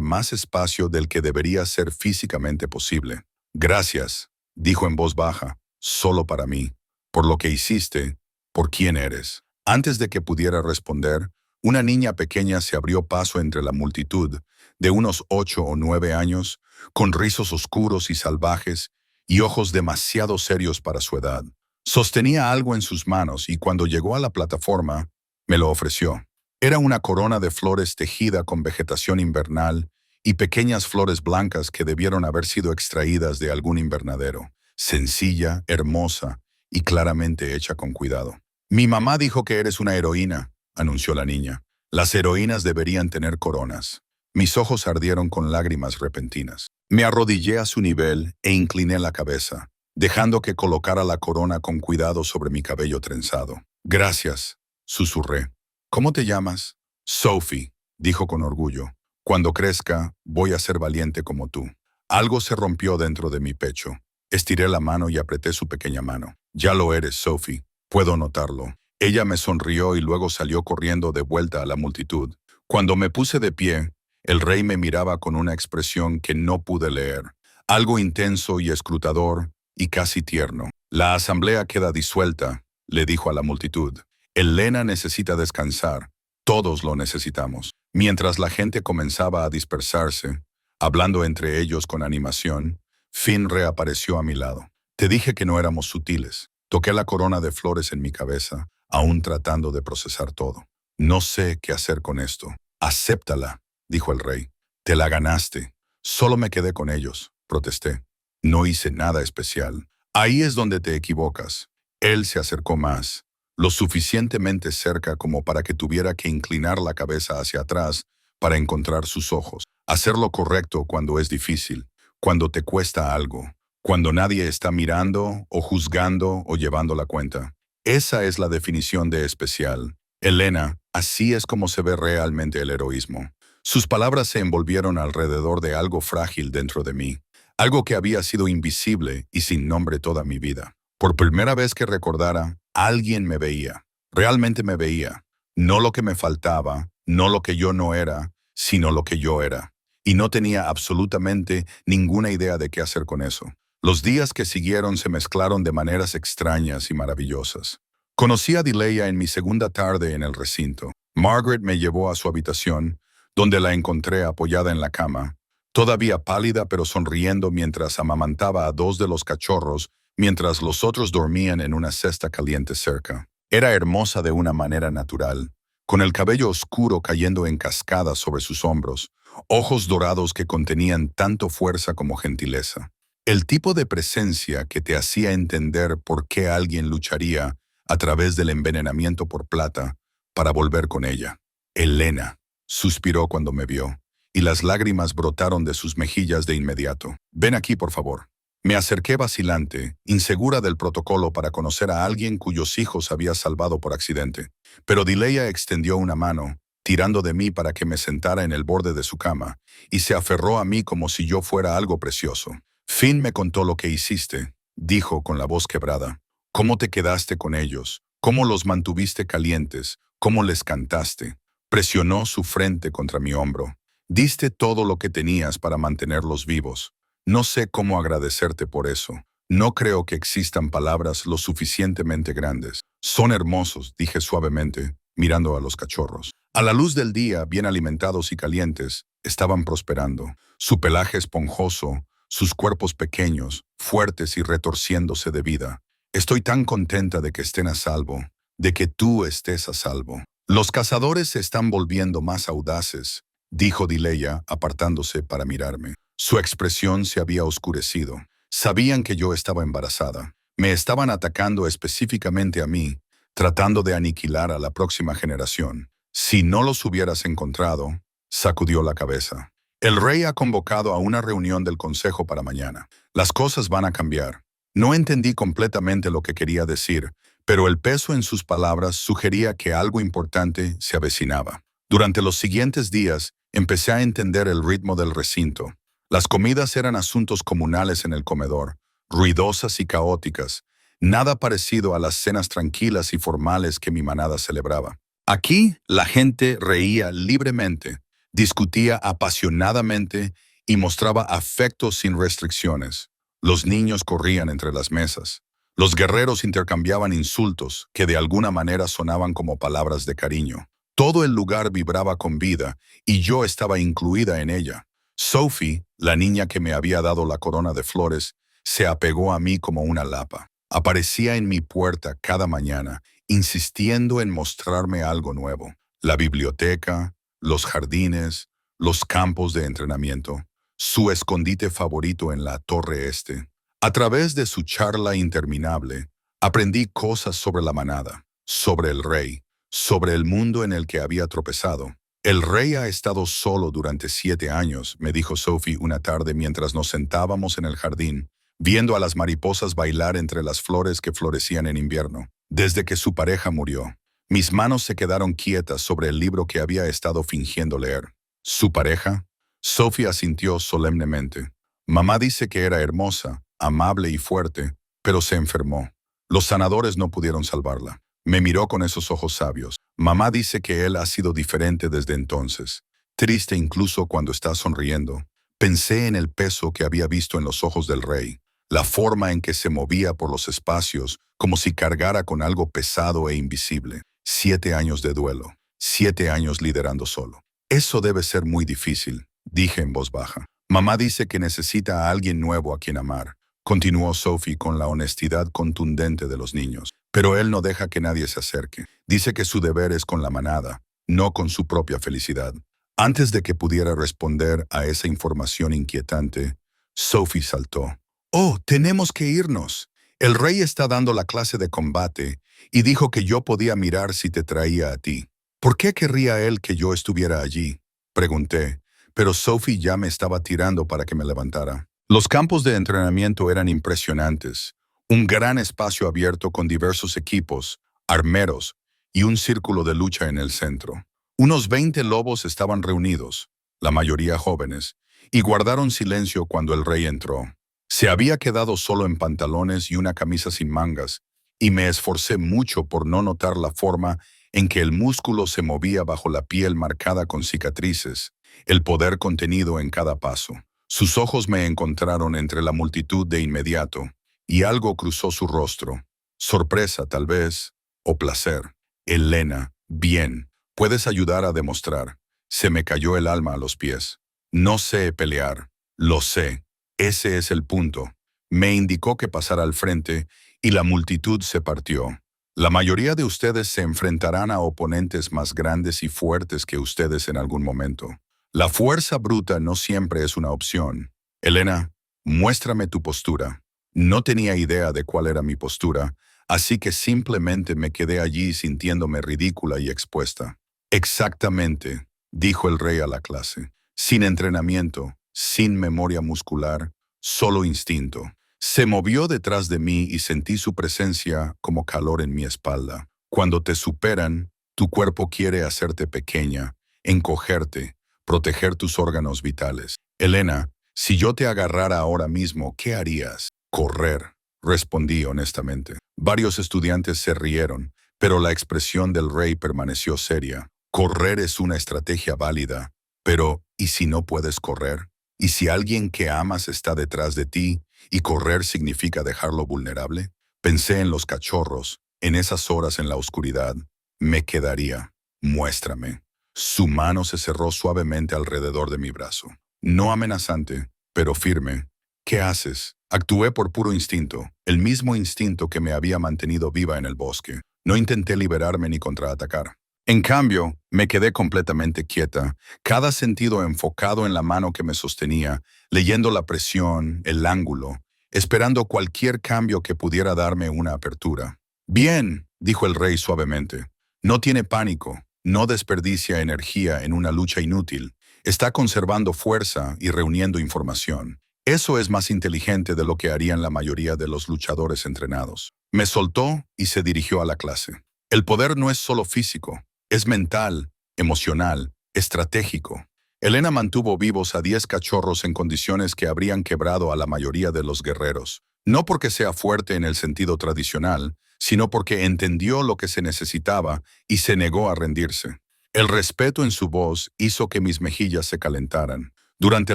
[SPEAKER 1] más espacio del que debería ser físicamente posible. Gracias, dijo en voz baja, solo para mí, por lo que hiciste, por quién eres. Antes de que pudiera responder, una niña pequeña se abrió paso entre la multitud, de unos 8 o 9 años, con rizos oscuros y salvajes y ojos demasiado serios para su edad. Sostenía algo en sus manos y cuando llegó a la plataforma, me lo ofreció. Era una corona de flores tejida con vegetación invernal y pequeñas flores blancas que debieron haber sido extraídas de algún invernadero. Sencilla, hermosa y claramente hecha con cuidado. Mi mamá dijo que eres una heroína, anunció la niña. Las heroínas deberían tener coronas. Mis ojos ardieron con lágrimas repentinas. Me arrodillé a su nivel e incliné la cabeza, dejando que colocara la corona con cuidado sobre mi cabello trenzado. Gracias, susurré. ¿Cómo te llamas? Sophie, dijo con orgullo. Cuando crezca, voy a ser valiente como tú. Algo se rompió dentro de mi pecho. Estiré la mano y apreté su pequeña mano. Ya lo eres, Sophie. Puedo notarlo. Ella me sonrió y luego salió corriendo de vuelta a la multitud. Cuando me puse de pie, el rey me miraba con una expresión que no pude leer. Algo intenso y escrutador y casi tierno. La asamblea queda disuelta, le dijo a la multitud. Elena necesita descansar. Todos lo necesitamos. Mientras la gente comenzaba a dispersarse, hablando entre ellos con animación, Finn reapareció a mi lado. Te dije que no éramos sutiles. Toqué la corona de flores en mi cabeza, aún tratando de procesar todo. No sé qué hacer con esto. Acéptala, dijo el rey. Te la ganaste. Solo me quedé con ellos, protesté. No hice nada especial. Ahí es donde te equivocas. Él se acercó más, lo suficientemente cerca como para que tuviera que inclinar la cabeza hacia atrás para encontrar sus ojos. Hacer lo correcto cuando es difícil, cuando te cuesta algo, cuando nadie está mirando o juzgando o llevando la cuenta. Esa es la definición de especial. Elena, así es como se ve realmente el heroísmo. Sus palabras se envolvieron alrededor de algo frágil dentro de mí, algo que había sido invisible y sin nombre toda mi vida. Por primera vez que recordara, alguien me veía. Realmente me veía. No lo que me faltaba, no lo que yo no era, sino lo que yo era. Y no tenía absolutamente ninguna idea de qué hacer con eso. Los días que siguieron se mezclaron de maneras extrañas y maravillosas. Conocí a Dileya en mi segunda tarde en el recinto. Margaret me llevó a su habitación, donde la encontré apoyada en la cama, todavía pálida pero sonriendo mientras amamantaba a 2 de los cachorros, mientras los otros dormían en una cesta caliente cerca. Era hermosa de una manera natural, con el cabello oscuro cayendo en cascadas sobre sus hombros, ojos dorados que contenían tanto fuerza como gentileza. El tipo de presencia que te hacía entender por qué alguien lucharía a través del envenenamiento por plata para volver con ella. Elena, suspiró cuando me vio, y las lágrimas brotaron de sus mejillas de inmediato. Ven aquí, por favor. Me acerqué vacilante, insegura del protocolo para conocer a alguien cuyos hijos había salvado por accidente. Pero Dileya extendió una mano, tirando de mí para que me sentara en el borde de su cama, y se aferró a mí como si yo fuera algo precioso. Finn me contó lo que hiciste, dijo con la voz quebrada. Cómo te quedaste con ellos, cómo los mantuviste calientes, cómo les cantaste. Presionó su frente contra mi hombro. Diste todo lo que tenías para mantenerlos vivos. No sé cómo agradecerte por eso. No creo que existan palabras lo suficientemente grandes. Son hermosos, dije suavemente, mirando a los cachorros. A la luz del día, bien alimentados y calientes, estaban prosperando. Su pelaje esponjoso, sus cuerpos pequeños, fuertes y retorciéndose de vida. Estoy tan contenta de que estén a salvo, de que tú estés a salvo. Los cazadores se están volviendo más audaces, dijo Dileya, apartándose para mirarme. Su expresión se había oscurecido. Sabían que yo estaba embarazada. Me estaban atacando específicamente a mí, tratando de aniquilar a la próxima generación. Si no los hubieras encontrado, sacudió la cabeza. El rey ha convocado a una reunión del consejo para mañana. Las cosas van a cambiar. No entendí completamente lo que quería decir, pero el peso en sus palabras sugería que algo importante se avecinaba. Durante los siguientes días, empecé a entender el ritmo del recinto. Las comidas eran asuntos comunales en el comedor, ruidosas y caóticas, nada parecido a las cenas tranquilas y formales que mi manada celebraba. Aquí, la gente reía libremente, discutía apasionadamente y mostraba afecto sin restricciones. Los niños corrían entre las mesas. Los guerreros intercambiaban insultos que de alguna manera sonaban como palabras de cariño. Todo el lugar vibraba con vida y yo estaba incluida en ella. Sophie, la niña que me había dado la corona de flores, se apegó a mí como una lapa. Aparecía en mi puerta cada mañana, insistiendo en mostrarme algo nuevo. La biblioteca, los jardines, los campos de entrenamiento, su escondite favorito en la Torre Este. A través de su charla interminable, aprendí cosas sobre la manada, sobre el rey, sobre el mundo en el que había tropezado. El rey ha estado solo durante 7 años, me dijo Sophie una tarde mientras nos sentábamos en el jardín, viendo a las mariposas bailar entre las flores que florecían en invierno. Desde que su pareja murió, mis manos se quedaron quietas sobre el libro que había estado fingiendo leer. ¿Su pareja? Sophie asintió solemnemente. Mamá dice que era hermosa, amable y fuerte, pero se enfermó. Los sanadores no pudieron salvarla. Me miró con esos ojos sabios. Mamá dice que él ha sido diferente desde entonces, triste incluso cuando está sonriendo. Pensé en el peso que había visto en los ojos del rey, la forma en que se movía por los espacios como si cargara con algo pesado e invisible. 7 años de duelo, 7 años liderando solo. Eso debe ser muy difícil, dije en voz baja. Mamá dice que necesita a alguien nuevo a quien amar, continuó Sophie con la honestidad contundente de los niños. Pero él no deja que nadie se acerque. Dice que su deber es con la manada, no con su propia felicidad. Antes de que pudiera responder a esa información inquietante, Sophie saltó. «Oh, tenemos que irnos. El rey está dando la clase de combate y dijo que yo podía mirar si te traía a ti». «¿Por qué querría él que yo estuviera allí?», pregunté, pero Sophie ya me estaba tirando para que me levantara. Los campos de entrenamiento eran impresionantes. Un gran espacio abierto con diversos equipos, armeros y un círculo de lucha en el centro. Unos 20 lobos estaban reunidos, la mayoría jóvenes, y guardaron silencio cuando el rey entró. Se había quedado solo en pantalones y una camisa sin mangas, y me esforcé mucho por no notar la forma en que el músculo se movía bajo la piel marcada con cicatrices, el poder contenido en cada paso. Sus ojos me encontraron entre la multitud de inmediato, y algo cruzó su rostro. Sorpresa, tal vez, o placer. «Elena, bien, puedes ayudar a demostrar». Se me cayó el alma a los pies. «No sé pelear». «Lo sé. Ese es el punto». Me indicó que pasara al frente y la multitud se partió. «La mayoría de ustedes se enfrentarán a oponentes más grandes y fuertes que ustedes en algún momento. La fuerza bruta no siempre es una opción. Elena, muéstrame tu postura». No tenía idea de cuál era mi postura, así que simplemente me quedé allí sintiéndome ridícula y expuesta. «Exactamente», dijo el rey a la clase. Sin entrenamiento, sin memoria muscular, solo instinto. Se movió detrás de mí y sentí su presencia como calor en mi espalda. Cuando te superan, tu cuerpo quiere hacerte pequeña, encogerte, proteger tus órganos vitales. «Elena, si yo te agarrara ahora mismo, ¿qué harías?» «Correr», respondí honestamente. Varios estudiantes se rieron, pero la expresión del rey permaneció seria. «Correr es una estrategia válida, pero ¿y si no puedes correr?» ¿Y si alguien que amas está detrás de ti y correr significa dejarlo vulnerable? Pensé en los cachorros, en esas horas en la oscuridad. Me quedaría. Muéstrame. Su mano se cerró suavemente alrededor de mi brazo. No amenazante, pero firme. ¿Qué haces? Actué por puro instinto, el mismo instinto que me había mantenido viva en el bosque. No intenté liberarme ni contraatacar. En cambio, me quedé completamente quieta, cada sentido enfocado en la mano que me sostenía, leyendo la presión, el ángulo, esperando cualquier cambio que pudiera darme una apertura. Bien, dijo el rey suavemente. No tiene pánico, no desperdicia energía en una lucha inútil. Está conservando fuerza y reuniendo información. Eso es más inteligente de lo que harían la mayoría de los luchadores entrenados. Me soltó y se dirigió a la clase. El poder no es solo físico, es mental, emocional, estratégico. Elena mantuvo vivos a 10 cachorros en condiciones que habrían quebrado a la mayoría de los guerreros. No porque sea fuerte en el sentido tradicional, sino porque entendió lo que se necesitaba y se negó a rendirse. El respeto en su voz hizo que mis mejillas se calentaran. Durante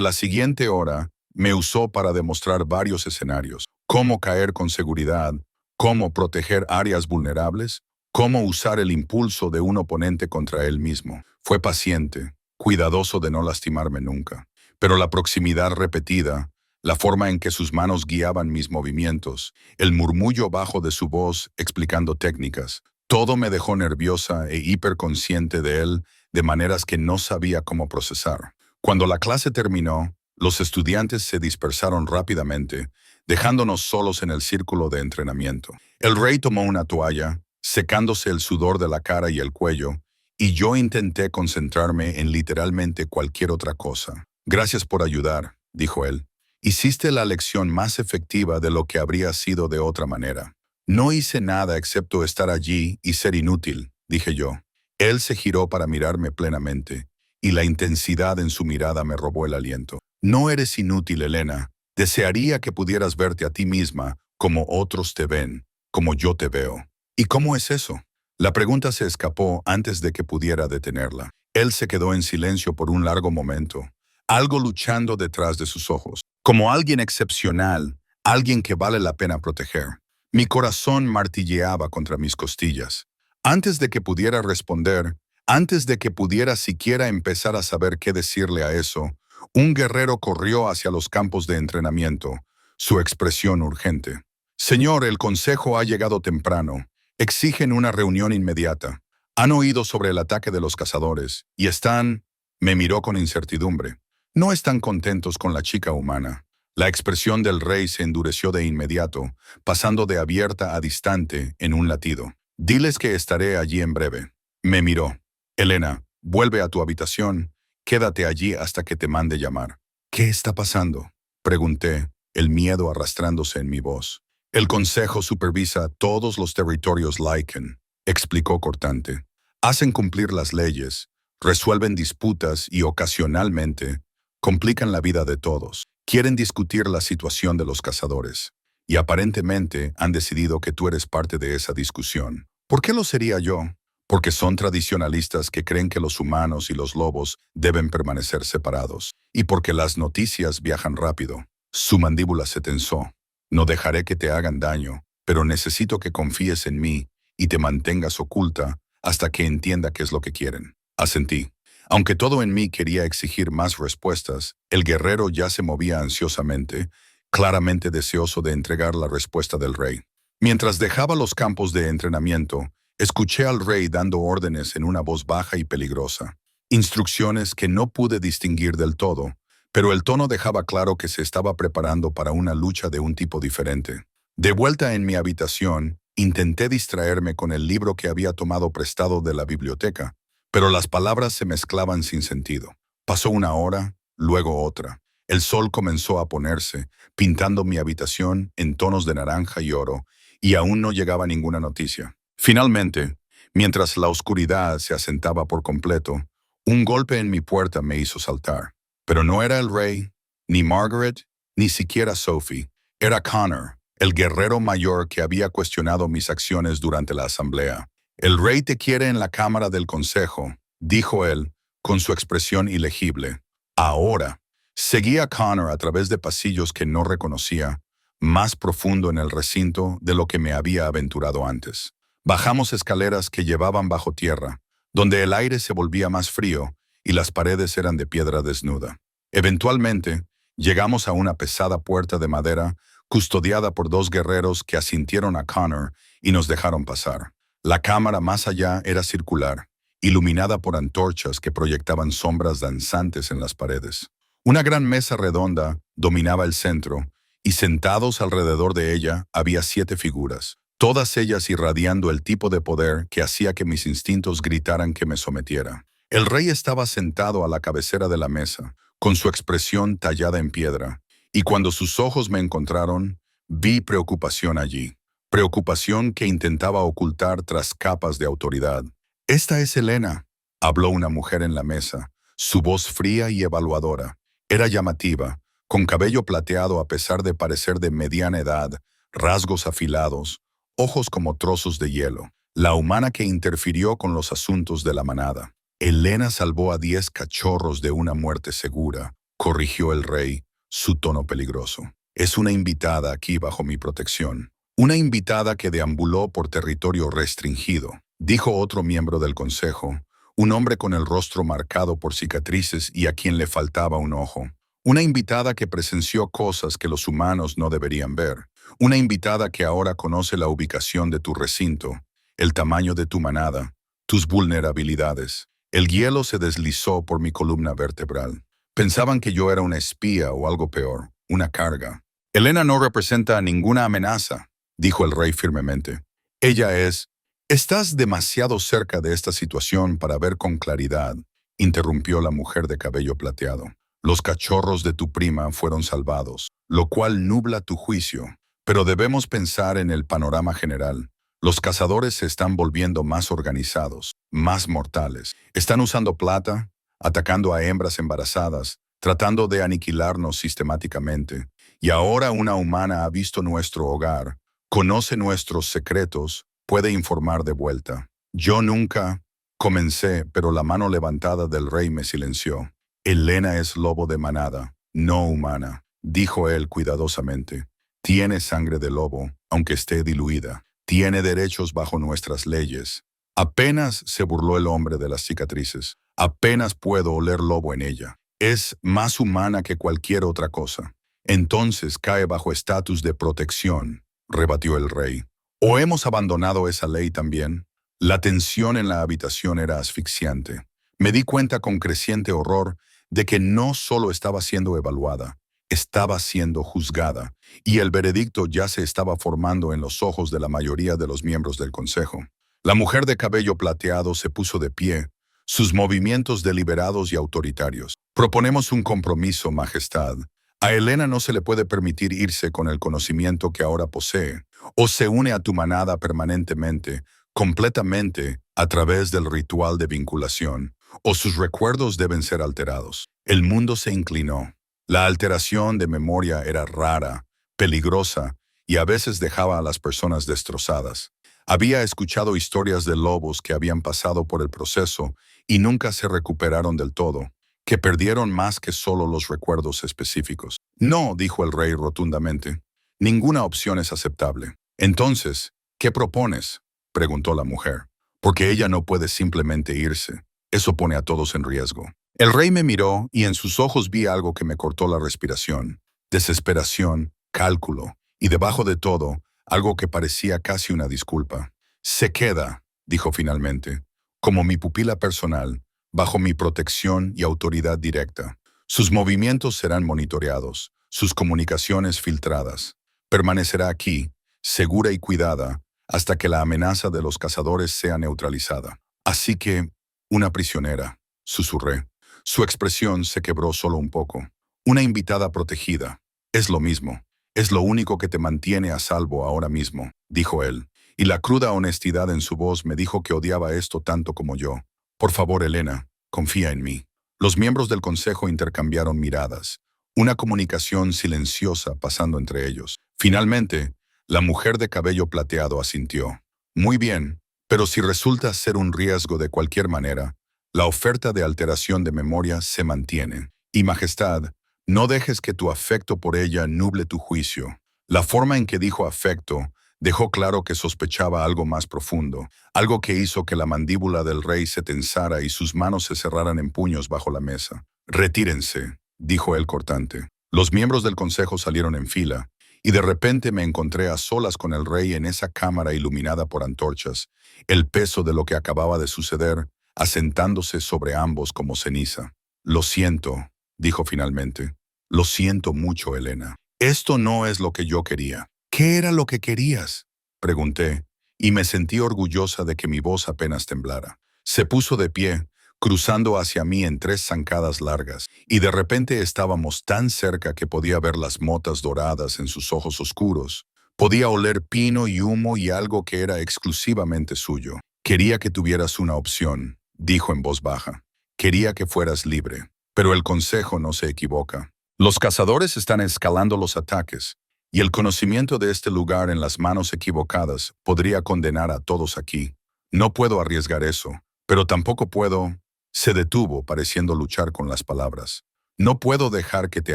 [SPEAKER 1] la siguiente hora, me usó para demostrar varios escenarios. Cómo caer con seguridad, cómo proteger áreas vulnerables, cómo usar el impulso de un oponente contra él mismo. Fue paciente, cuidadoso de no lastimarme nunca. Pero la proximidad repetida, la forma en que sus manos guiaban mis movimientos, el murmullo bajo de su voz explicando técnicas, todo me dejó nerviosa e hiperconsciente de él de maneras que no sabía cómo procesar. Cuando la clase terminó, los estudiantes se dispersaron rápidamente, dejándonos solos en el círculo de entrenamiento. El rey tomó una toalla, secándose el sudor de la cara y el cuello, y yo intenté concentrarme en literalmente cualquier otra cosa. Gracias por ayudar, dijo él. Hiciste la lección más efectiva de lo que habría sido de otra manera. No hice nada excepto estar allí y ser inútil, dije yo. Él se giró para mirarme plenamente, y la intensidad en su mirada me robó el aliento. No eres inútil, Elena. Desearía que pudieras verte a ti misma como otros te ven, como yo te veo. ¿Y cómo es eso? La pregunta se escapó antes de que pudiera detenerla. Él se quedó en silencio por un largo momento, algo luchando detrás de sus ojos. Como alguien excepcional, alguien que vale la pena proteger. Mi corazón martilleaba contra mis costillas. Antes de que pudiera responder, antes de que pudiera siquiera empezar a saber qué decirle a eso, un guerrero corrió hacia los campos de entrenamiento, su expresión urgente. Señor, el consejo ha llegado temprano. Exigen una reunión inmediata. Han oído sobre el ataque de los cazadores y están... Me miró con incertidumbre. No están contentos con la chica humana. La expresión del rey se endureció de inmediato, pasando de abierta a distante en un latido. Diles que estaré allí en breve. Me miró. Elena, vuelve a tu habitación. Quédate allí hasta que te mande llamar. ¿Qué está pasando? Pregunté, el miedo arrastrándose en mi voz. El consejo supervisa todos los territorios Lycan, explicó cortante. Hacen cumplir las leyes, resuelven disputas y ocasionalmente complican la vida de todos. Quieren discutir la situación de los cazadores. Y aparentemente han decidido que tú eres parte de esa discusión. ¿Por qué lo sería yo? Porque son tradicionalistas que creen que los humanos y los lobos deben permanecer separados. Y porque las noticias viajan rápido. Su mandíbula se tensó. No dejaré que te hagan daño, pero necesito que confíes en mí y te mantengas oculta hasta que entienda qué es lo que quieren. Asentí. Aunque todo en mí quería exigir más respuestas, el guerrero ya se movía ansiosamente, claramente deseoso de entregar la respuesta del rey. Mientras dejaba los campos de entrenamiento, escuché al rey dando órdenes en una voz baja y peligrosa. Instrucciones que no pude distinguir del todo, pero el tono dejaba claro que se estaba preparando para una lucha de un tipo diferente. De vuelta en mi habitación, intenté distraerme con el libro que había tomado prestado de la biblioteca, pero las palabras se mezclaban sin sentido. Pasó una hora, luego otra. El sol comenzó a ponerse, pintando mi habitación en tonos de naranja y oro, y aún no llegaba ninguna noticia. Finalmente, mientras la oscuridad se asentaba por completo, un golpe en mi puerta me hizo saltar. Pero no era el rey, ni Margaret, ni siquiera Sophie. Era Connor, el guerrero mayor que había cuestionado mis acciones durante la asamblea. El rey te quiere en la cámara del consejo, dijo él, con su expresión ilegible. Ahora. Seguí a Connor a través de pasillos que no reconocía, más profundo en el recinto de lo que me había aventurado antes. Bajamos escaleras que llevaban bajo tierra, donde el aire se volvía más frío y las paredes eran de piedra desnuda. Eventualmente, llegamos a una pesada puerta de madera custodiada por dos guerreros que asintieron a Connor y nos dejaron pasar. La cámara más allá era circular, iluminada por antorchas que proyectaban sombras danzantes en las paredes. Una gran mesa redonda dominaba el centro, y sentados alrededor de ella había 7 figuras, todas ellas irradiando el tipo de poder que hacía que mis instintos gritaran que me sometiera. El rey estaba sentado a la cabecera de la mesa, con su expresión tallada en piedra, y cuando sus ojos me encontraron, vi preocupación allí. Preocupación que intentaba ocultar tras capas de autoridad. «Esta es Helena», habló una mujer en la mesa, su voz fría y evaluadora. Era llamativa, con cabello plateado a pesar de parecer de mediana edad, rasgos afilados, ojos como trozos de hielo. La humana que interfirió con los asuntos de la manada. «Helena salvó a 10 cachorros de una muerte segura», corrigió el rey, su tono peligroso. «Es una invitada aquí bajo mi protección. Una invitada que deambuló por territorio restringido», dijo otro miembro del consejo, un hombre con el rostro marcado por cicatrices y a quien le faltaba un ojo. Una invitada que presenció cosas que los humanos no deberían ver. Una invitada que ahora conoce la ubicación de tu recinto, el tamaño de tu manada, tus vulnerabilidades. El hielo se deslizó por mi columna vertebral. Pensaban que yo era una espía o algo peor, una carga. «Helena no representa ninguna amenaza», dijo el rey firmemente. «Ella es...» «Estás demasiado cerca de esta situación para ver con claridad», interrumpió la mujer de cabello plateado. «Los cachorros de tu prima fueron salvados, lo cual nubla tu juicio. Pero debemos pensar en el panorama general. Los cazadores se están volviendo más organizados, más mortales. Están usando plata, atacando a hembras embarazadas, tratando de aniquilarnos sistemáticamente. Y ahora una humana ha visto nuestro hogar, conoce nuestros secretos, puede informar de vuelta. Yo nunca...» Comencé, pero la mano levantada del rey me silenció. «Helena es lobo de manada, no humana», dijo él cuidadosamente. «Tiene sangre de lobo, aunque esté diluida. Tiene derechos bajo nuestras leyes». Apenas se burló el hombre de las cicatrices. «Apenas puedo oler lobo en ella. Es más humana que cualquier otra cosa». «Entonces cae bajo estatus de protección», rebatió el rey. «¿O hemos abandonado esa ley también?» La tensión en la habitación era asfixiante. Me di cuenta con creciente horror de que no solo estaba siendo evaluada, estaba siendo juzgada, y el veredicto ya se estaba formando en los ojos de la mayoría de los miembros del consejo. La mujer de cabello plateado se puso de pie, sus movimientos deliberados y autoritarios. «Proponemos un compromiso, Majestad. A Helena no se le puede permitir irse con el conocimiento que ahora posee, o se une a tu manada permanentemente, completamente, a través del ritual de vinculación, o sus recuerdos deben ser alterados». El mundo se inclinó. La alteración de memoria era rara, peligrosa, y a veces dejaba a las personas destrozadas. Había escuchado historias de lobos que habían pasado por el proceso y nunca se recuperaron del todo, que perdieron más que solo los recuerdos específicos. «No», dijo el rey rotundamente. «Ninguna opción es aceptable». «Entonces, ¿qué propones?», preguntó la mujer. «Porque ella no puede simplemente irse. Eso pone a todos en riesgo». El rey me miró y en sus ojos vi algo que me cortó la respiración. Desesperación, cálculo, y debajo de todo, algo que parecía casi una disculpa. «Se queda», dijo finalmente, «como mi pupila personal, bajo mi protección y autoridad directa. Sus movimientos serán monitoreados, sus comunicaciones filtradas. Permanecerá aquí, segura y cuidada, hasta que la amenaza de los cazadores sea neutralizada». «Así que, una prisionera», susurré. Su expresión se quebró solo un poco. «Una invitada protegida. Es lo mismo. Es lo único que te mantiene a salvo ahora mismo», dijo él. Y la cruda honestidad en su voz me dijo que odiaba esto tanto como yo. «Por favor, Helena, confía en mí». Los miembros del consejo intercambiaron miradas, una comunicación silenciosa pasando entre ellos. Finalmente, la mujer de cabello plateado asintió. «Muy bien, pero si resulta ser un riesgo de cualquier manera, la oferta de alteración de memoria se mantiene. Y Majestad, No dejes que tu afecto por ella nuble tu juicio. La forma en que dijo afecto dejó claro que sospechaba algo más profundo, algo que hizo que la mandíbula del rey se tensara y sus manos se cerraran en puños bajo la mesa. Retírense, dijo él cortante. Los miembros del consejo salieron en fila, y de repente me encontré a solas con el rey en esa cámara iluminada por antorchas, el peso de lo que acababa de suceder asentándose sobre ambos como ceniza. Lo siento, dijo finalmente. Lo siento mucho, Helena. Esto no es lo que yo quería. ¿Qué era lo que querías? Pregunté, y me sentí orgullosa de que mi voz apenas temblara. Se puso de pie, cruzando hacia mí en 3 zancadas largas, y de repente estábamos tan cerca que podía ver las motas doradas en sus ojos oscuros. Podía oler pino y humo y algo que era exclusivamente suyo. Quería que tuvieras una opción, dijo en voz baja. Quería que fueras libre. Pero el consejo no se equivoca. Los cazadores están escalando los ataques, y el conocimiento de este lugar en las manos equivocadas podría condenar a todos aquí. No puedo arriesgar eso, pero tampoco puedo... Se detuvo, pareciendo luchar con las palabras. No puedo dejar que te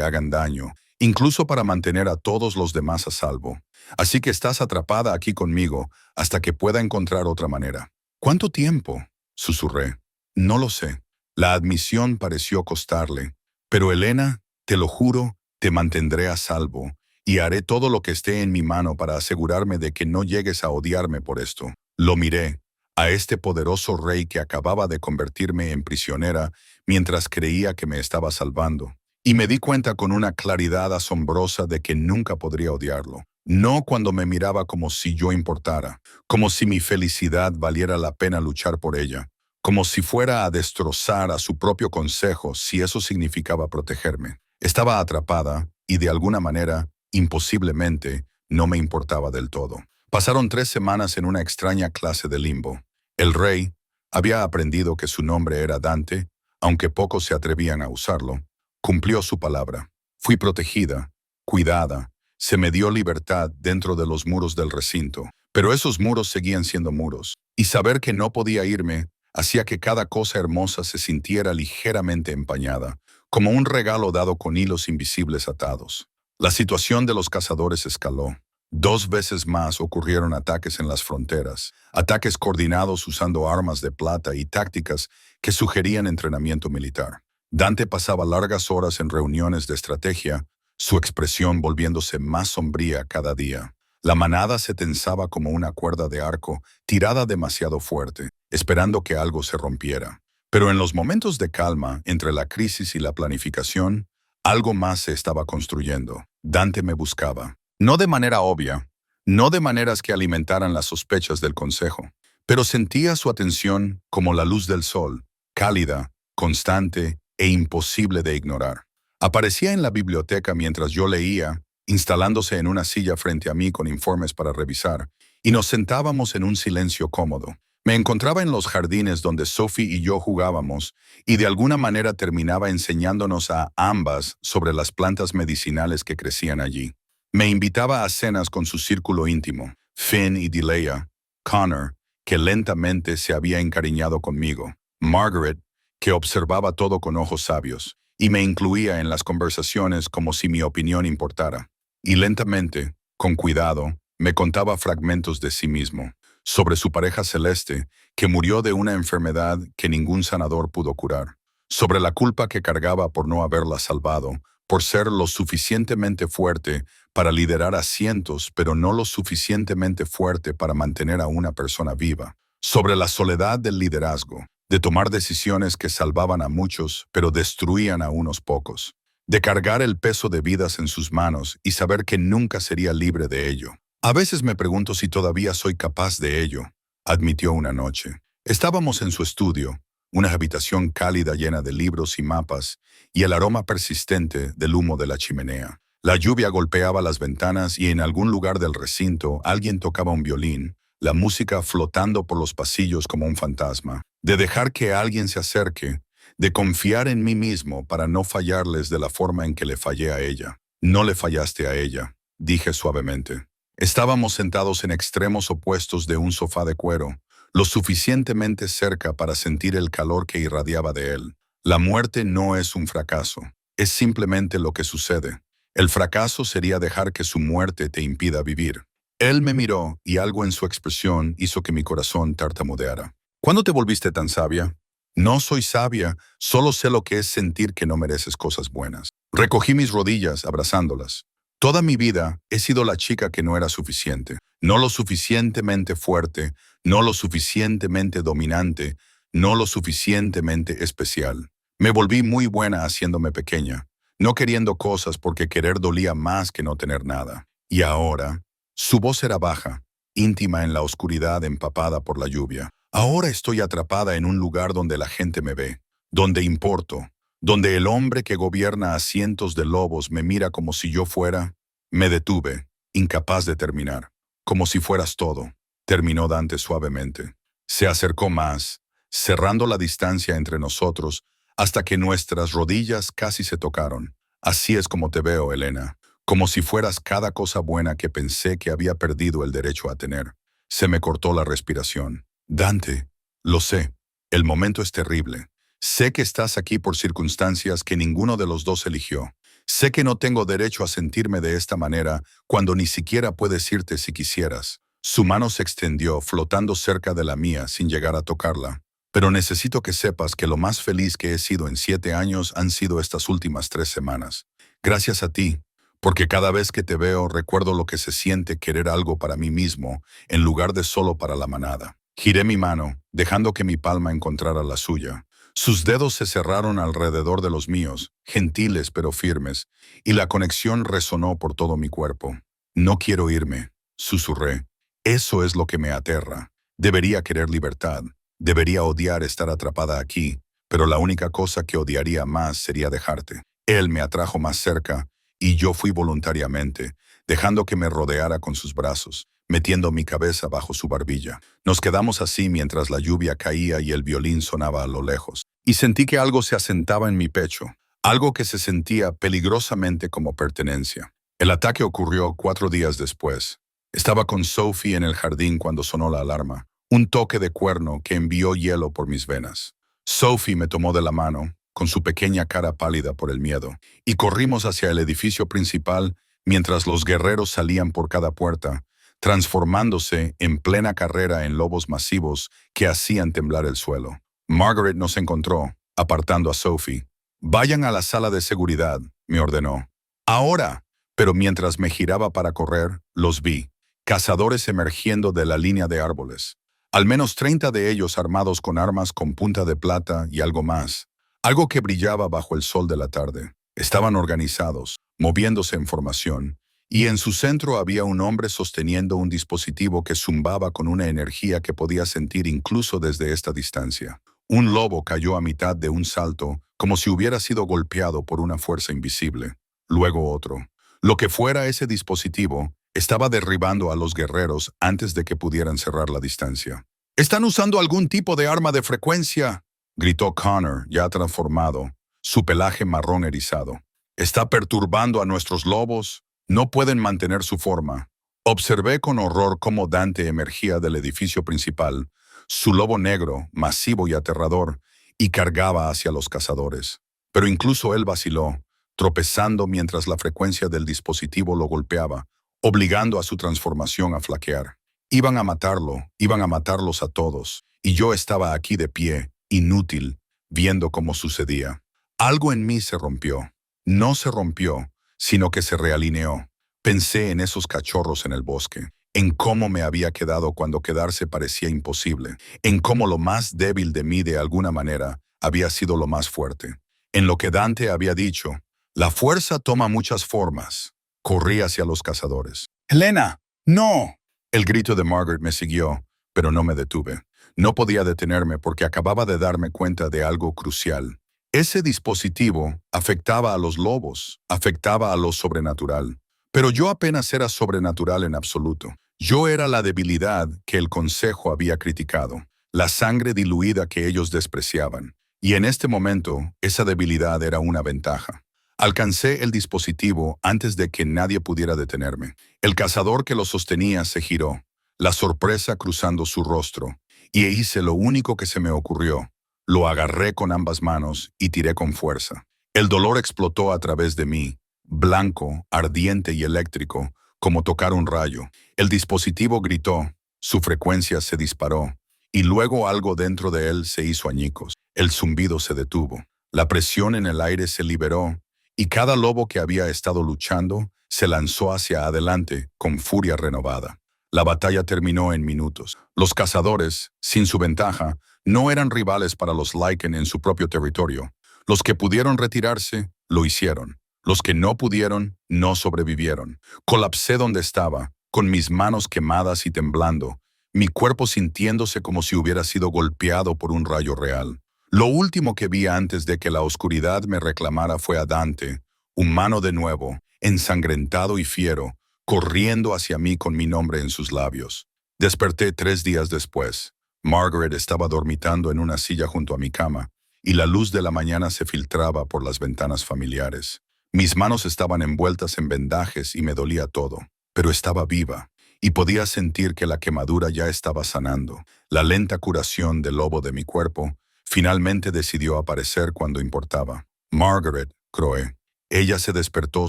[SPEAKER 1] hagan daño, incluso para mantener a todos los demás a salvo. Así que estás atrapada aquí conmigo hasta que pueda encontrar otra manera. ¿Cuánto tiempo? Susurré. No lo sé. La admisión pareció costarle. Pero Helena, te lo juro, te mantendré a salvo, y haré todo lo que esté en mi mano para asegurarme de que no llegues a odiarme por esto. Lo miré, a este poderoso rey que acababa de convertirme en prisionera mientras creía que me estaba salvando, y me di cuenta con una claridad asombrosa de que nunca podría odiarlo. No cuando me miraba como si yo importara, como si mi felicidad valiera la pena luchar por ella, como si fuera a destrozar a su propio consejo si eso significaba protegerme. Estaba atrapada y de alguna manera, imposiblemente, no me importaba del todo. Pasaron 3 semanas en una extraña clase de limbo. El rey había aprendido que su nombre era Dante, aunque pocos se atrevían a usarlo. Cumplió su palabra. Fui protegida, cuidada. Se me dio libertad dentro de los muros del recinto. Pero esos muros seguían siendo muros. Y saber que no podía irme hacía que cada cosa hermosa se sintiera ligeramente empañada, como un regalo dado con hilos invisibles atados. La situación de los cazadores escaló. 2 veces más ocurrieron ataques en las fronteras, ataques coordinados usando armas de plata y tácticas que sugerían entrenamiento militar. Dante pasaba largas horas en reuniones de estrategia, su expresión volviéndose más sombría cada día. La manada se tensaba como una cuerda de arco tirada demasiado fuerte, esperando que algo se rompiera. Pero en los momentos de calma, entre la crisis y la planificación, algo más se estaba construyendo. Dante me buscaba. No de manera obvia, no de maneras que alimentaran las sospechas del consejo, pero sentía su atención como la luz del sol, cálida, constante e imposible de ignorar. Aparecía en la biblioteca mientras yo leía, instalándose en una silla frente a mí con informes para revisar, y nos sentábamos en un silencio cómodo. Me encontraba en los jardines donde Sophie y yo jugábamos, y de alguna manera terminaba enseñándonos a ambas sobre las plantas medicinales que crecían allí. Me invitaba a cenas con su círculo íntimo, Finn y Delia, Connor, que lentamente se había encariñado conmigo, Margaret, que observaba todo con ojos sabios, y me incluía en las conversaciones como si mi opinión importara. Y lentamente, con cuidado, me contaba fragmentos de sí mismo, sobre su pareja celeste, que murió de una enfermedad que ningún sanador pudo curar, sobre la culpa que cargaba por no haberla salvado, por ser lo suficientemente fuerte para liderar a cientos, pero no lo suficientemente fuerte para mantener a una persona viva, sobre la soledad del liderazgo, de tomar decisiones que salvaban a muchos, pero destruían a unos pocos, de cargar el peso de vidas en sus manos y saber que nunca sería libre de ello. A veces me pregunto si todavía soy capaz de ello, admitió una noche. Estábamos en su estudio, una habitación cálida llena de libros y mapas, y el aroma persistente del humo de la chimenea. La lluvia golpeaba las ventanas y en algún lugar del recinto alguien tocaba un violín, la música flotando por los pasillos como un fantasma. De dejar que alguien se acerque, de confiar en mí mismo para no fallarles de la forma en que le fallé a ella. No le fallaste a ella, dije suavemente. Estábamos sentados en extremos opuestos de un sofá de cuero, lo suficientemente cerca para sentir el calor que irradiaba de él. La muerte no es un fracaso, es simplemente lo que sucede. El fracaso sería dejar que su muerte te impida vivir. Él me miró y algo en su expresión hizo que mi corazón tartamudeara. ¿Cuándo te volviste tan sabia? No soy sabia, solo sé lo que es sentir que no mereces cosas buenas. Recogí mis rodillas, abrazándolas. Toda mi vida he sido la chica que no era suficiente, no lo suficientemente fuerte, no lo suficientemente dominante, no lo suficientemente especial. Me volví muy buena haciéndome pequeña, no queriendo cosas porque querer dolía más que no tener nada. Y ahora, su voz era baja, íntima en la oscuridad empapada por la lluvia. Ahora estoy atrapada en un lugar donde la gente me ve, donde importo, donde el hombre que gobierna a cientos de lobos me mira como si yo fuera. Me detuve, incapaz de terminar. Como si fueras todo, terminó Dante suavemente. Se acercó más, cerrando la distancia entre nosotros, hasta que nuestras rodillas casi se tocaron. Así es como te veo, Elena, como si fueras cada cosa buena que pensé que había perdido el derecho a tener. Se me cortó la respiración. Dante, lo sé, el momento es terrible. Sé que estás aquí por circunstancias que ninguno de los dos eligió. Sé que no tengo derecho a sentirme de esta manera cuando ni siquiera puedes irte si quisieras. Su mano se extendió, flotando cerca de la mía sin llegar a tocarla. Pero necesito que sepas que lo más feliz que he sido en 7 años han sido estas últimas 3 semanas. Gracias a ti, porque cada vez que te veo recuerdo lo que se siente querer algo para mí mismo en lugar de solo para la manada. Giré mi mano, dejando que mi palma encontrara la suya. Sus dedos se cerraron alrededor de los míos, gentiles pero firmes, y la conexión resonó por todo mi cuerpo. No quiero irme, susurré. Eso es lo que me aterra. Debería querer libertad. Debería odiar estar atrapada aquí, pero la única cosa que odiaría más sería dejarte. Él me atrajo más cerca, y yo fui voluntariamente, dejando que me rodeara con sus brazos, metiendo mi cabeza bajo su barbilla. Nos quedamos así mientras la lluvia caía y el violín sonaba a lo lejos. Y sentí que algo se asentaba en mi pecho, algo que se sentía peligrosamente como pertenencia. El ataque ocurrió 4 días después. Estaba con Sophie en el jardín cuando sonó la alarma, un toque de cuerno que envió hielo por mis venas. Sophie me tomó de la mano, con su pequeña cara pálida por el miedo, y corrimos hacia el edificio principal mientras los guerreros salían por cada puerta, transformándose en plena carrera en lobos masivos que hacían temblar el suelo. Margaret nos encontró, apartando a Sophie. «Vayan a la sala de seguridad», me ordenó. «Ahora». Pero mientras me giraba para correr, los vi, cazadores emergiendo de la línea de árboles. Al menos 30 de ellos armados con armas con punta de plata y algo más. Algo que brillaba bajo el sol de la tarde. Estaban organizados, moviéndose en formación, y en su centro había un hombre sosteniendo un dispositivo que zumbaba con una energía que podía sentir incluso desde esta distancia. Un lobo cayó a mitad de un salto, como si hubiera sido golpeado por una fuerza invisible. Luego otro. Lo que fuera ese dispositivo, estaba derribando a los guerreros antes de que pudieran cerrar la distancia. «¿Están usando algún tipo de arma de frecuencia?», gritó Connor, ya transformado, su pelaje marrón erizado. «¿Está perturbando a nuestros lobos? No pueden mantener su forma». Observé con horror cómo Dante emergía del edificio principal, su lobo negro, masivo y aterrador, y cargaba hacia los cazadores. Pero incluso él vaciló, tropezando mientras la frecuencia del dispositivo lo golpeaba, obligando a su transformación a flaquear. Iban a matarlo, iban a matarlos a todos, y yo estaba aquí de pie, inútil, viendo cómo sucedía. Algo en mí se rompió. No se rompió, sino que se realineó. Pensé en esos cachorros en el bosque, en cómo me había quedado cuando quedarse parecía imposible, en cómo lo más débil de mí de alguna manera había sido lo más fuerte. En lo que Dante había dicho, la fuerza toma muchas formas. Corrí hacia los cazadores. «¡Helena! ¡No!». El grito de Margaret me siguió, pero no me detuve. No podía detenerme porque acababa de darme cuenta de algo crucial. Ese dispositivo afectaba a los lobos, afectaba a lo sobrenatural. Pero yo apenas era sobrenatural en absoluto. Yo era la debilidad que el Consejo había criticado, la sangre diluida que ellos despreciaban. Y en este momento, esa debilidad era una ventaja. Alcancé el dispositivo antes de que nadie pudiera detenerme. El cazador que lo sostenía se giró, la sorpresa cruzando su rostro, y hice lo único que se me ocurrió. Lo agarré con ambas manos y tiré con fuerza. El dolor explotó a través de mí, blanco, ardiente y eléctrico, como tocar un rayo. El dispositivo gritó, su frecuencia se disparó, y luego algo dentro de él se hizo añicos. El zumbido se detuvo, la presión en el aire se liberó, y cada lobo que había estado luchando se lanzó hacia adelante con furia renovada. La batalla terminó en minutos. Los cazadores, sin su ventaja, no eran rivales para los Lycan en su propio territorio. Los que pudieron retirarse, lo hicieron. Los que no pudieron, no sobrevivieron. Colapsé donde estaba, con mis manos quemadas y temblando, mi cuerpo sintiéndose como si hubiera sido golpeado por un rayo real. Lo último que vi antes de que la oscuridad me reclamara fue a Dante, humano de nuevo, ensangrentado y fiero, corriendo hacia mí con mi nombre en sus labios. Desperté 3 días después. Margaret estaba dormitando en una silla junto a mi cama, y la luz de la mañana se filtraba por las ventanas familiares. Mis manos estaban envueltas en vendajes y me dolía todo, pero estaba viva, y podía sentir que la quemadura ya estaba sanando. La lenta curación del lobo de mi cuerpo finalmente decidió aparecer cuando importaba. Margaret, croé. Ella se despertó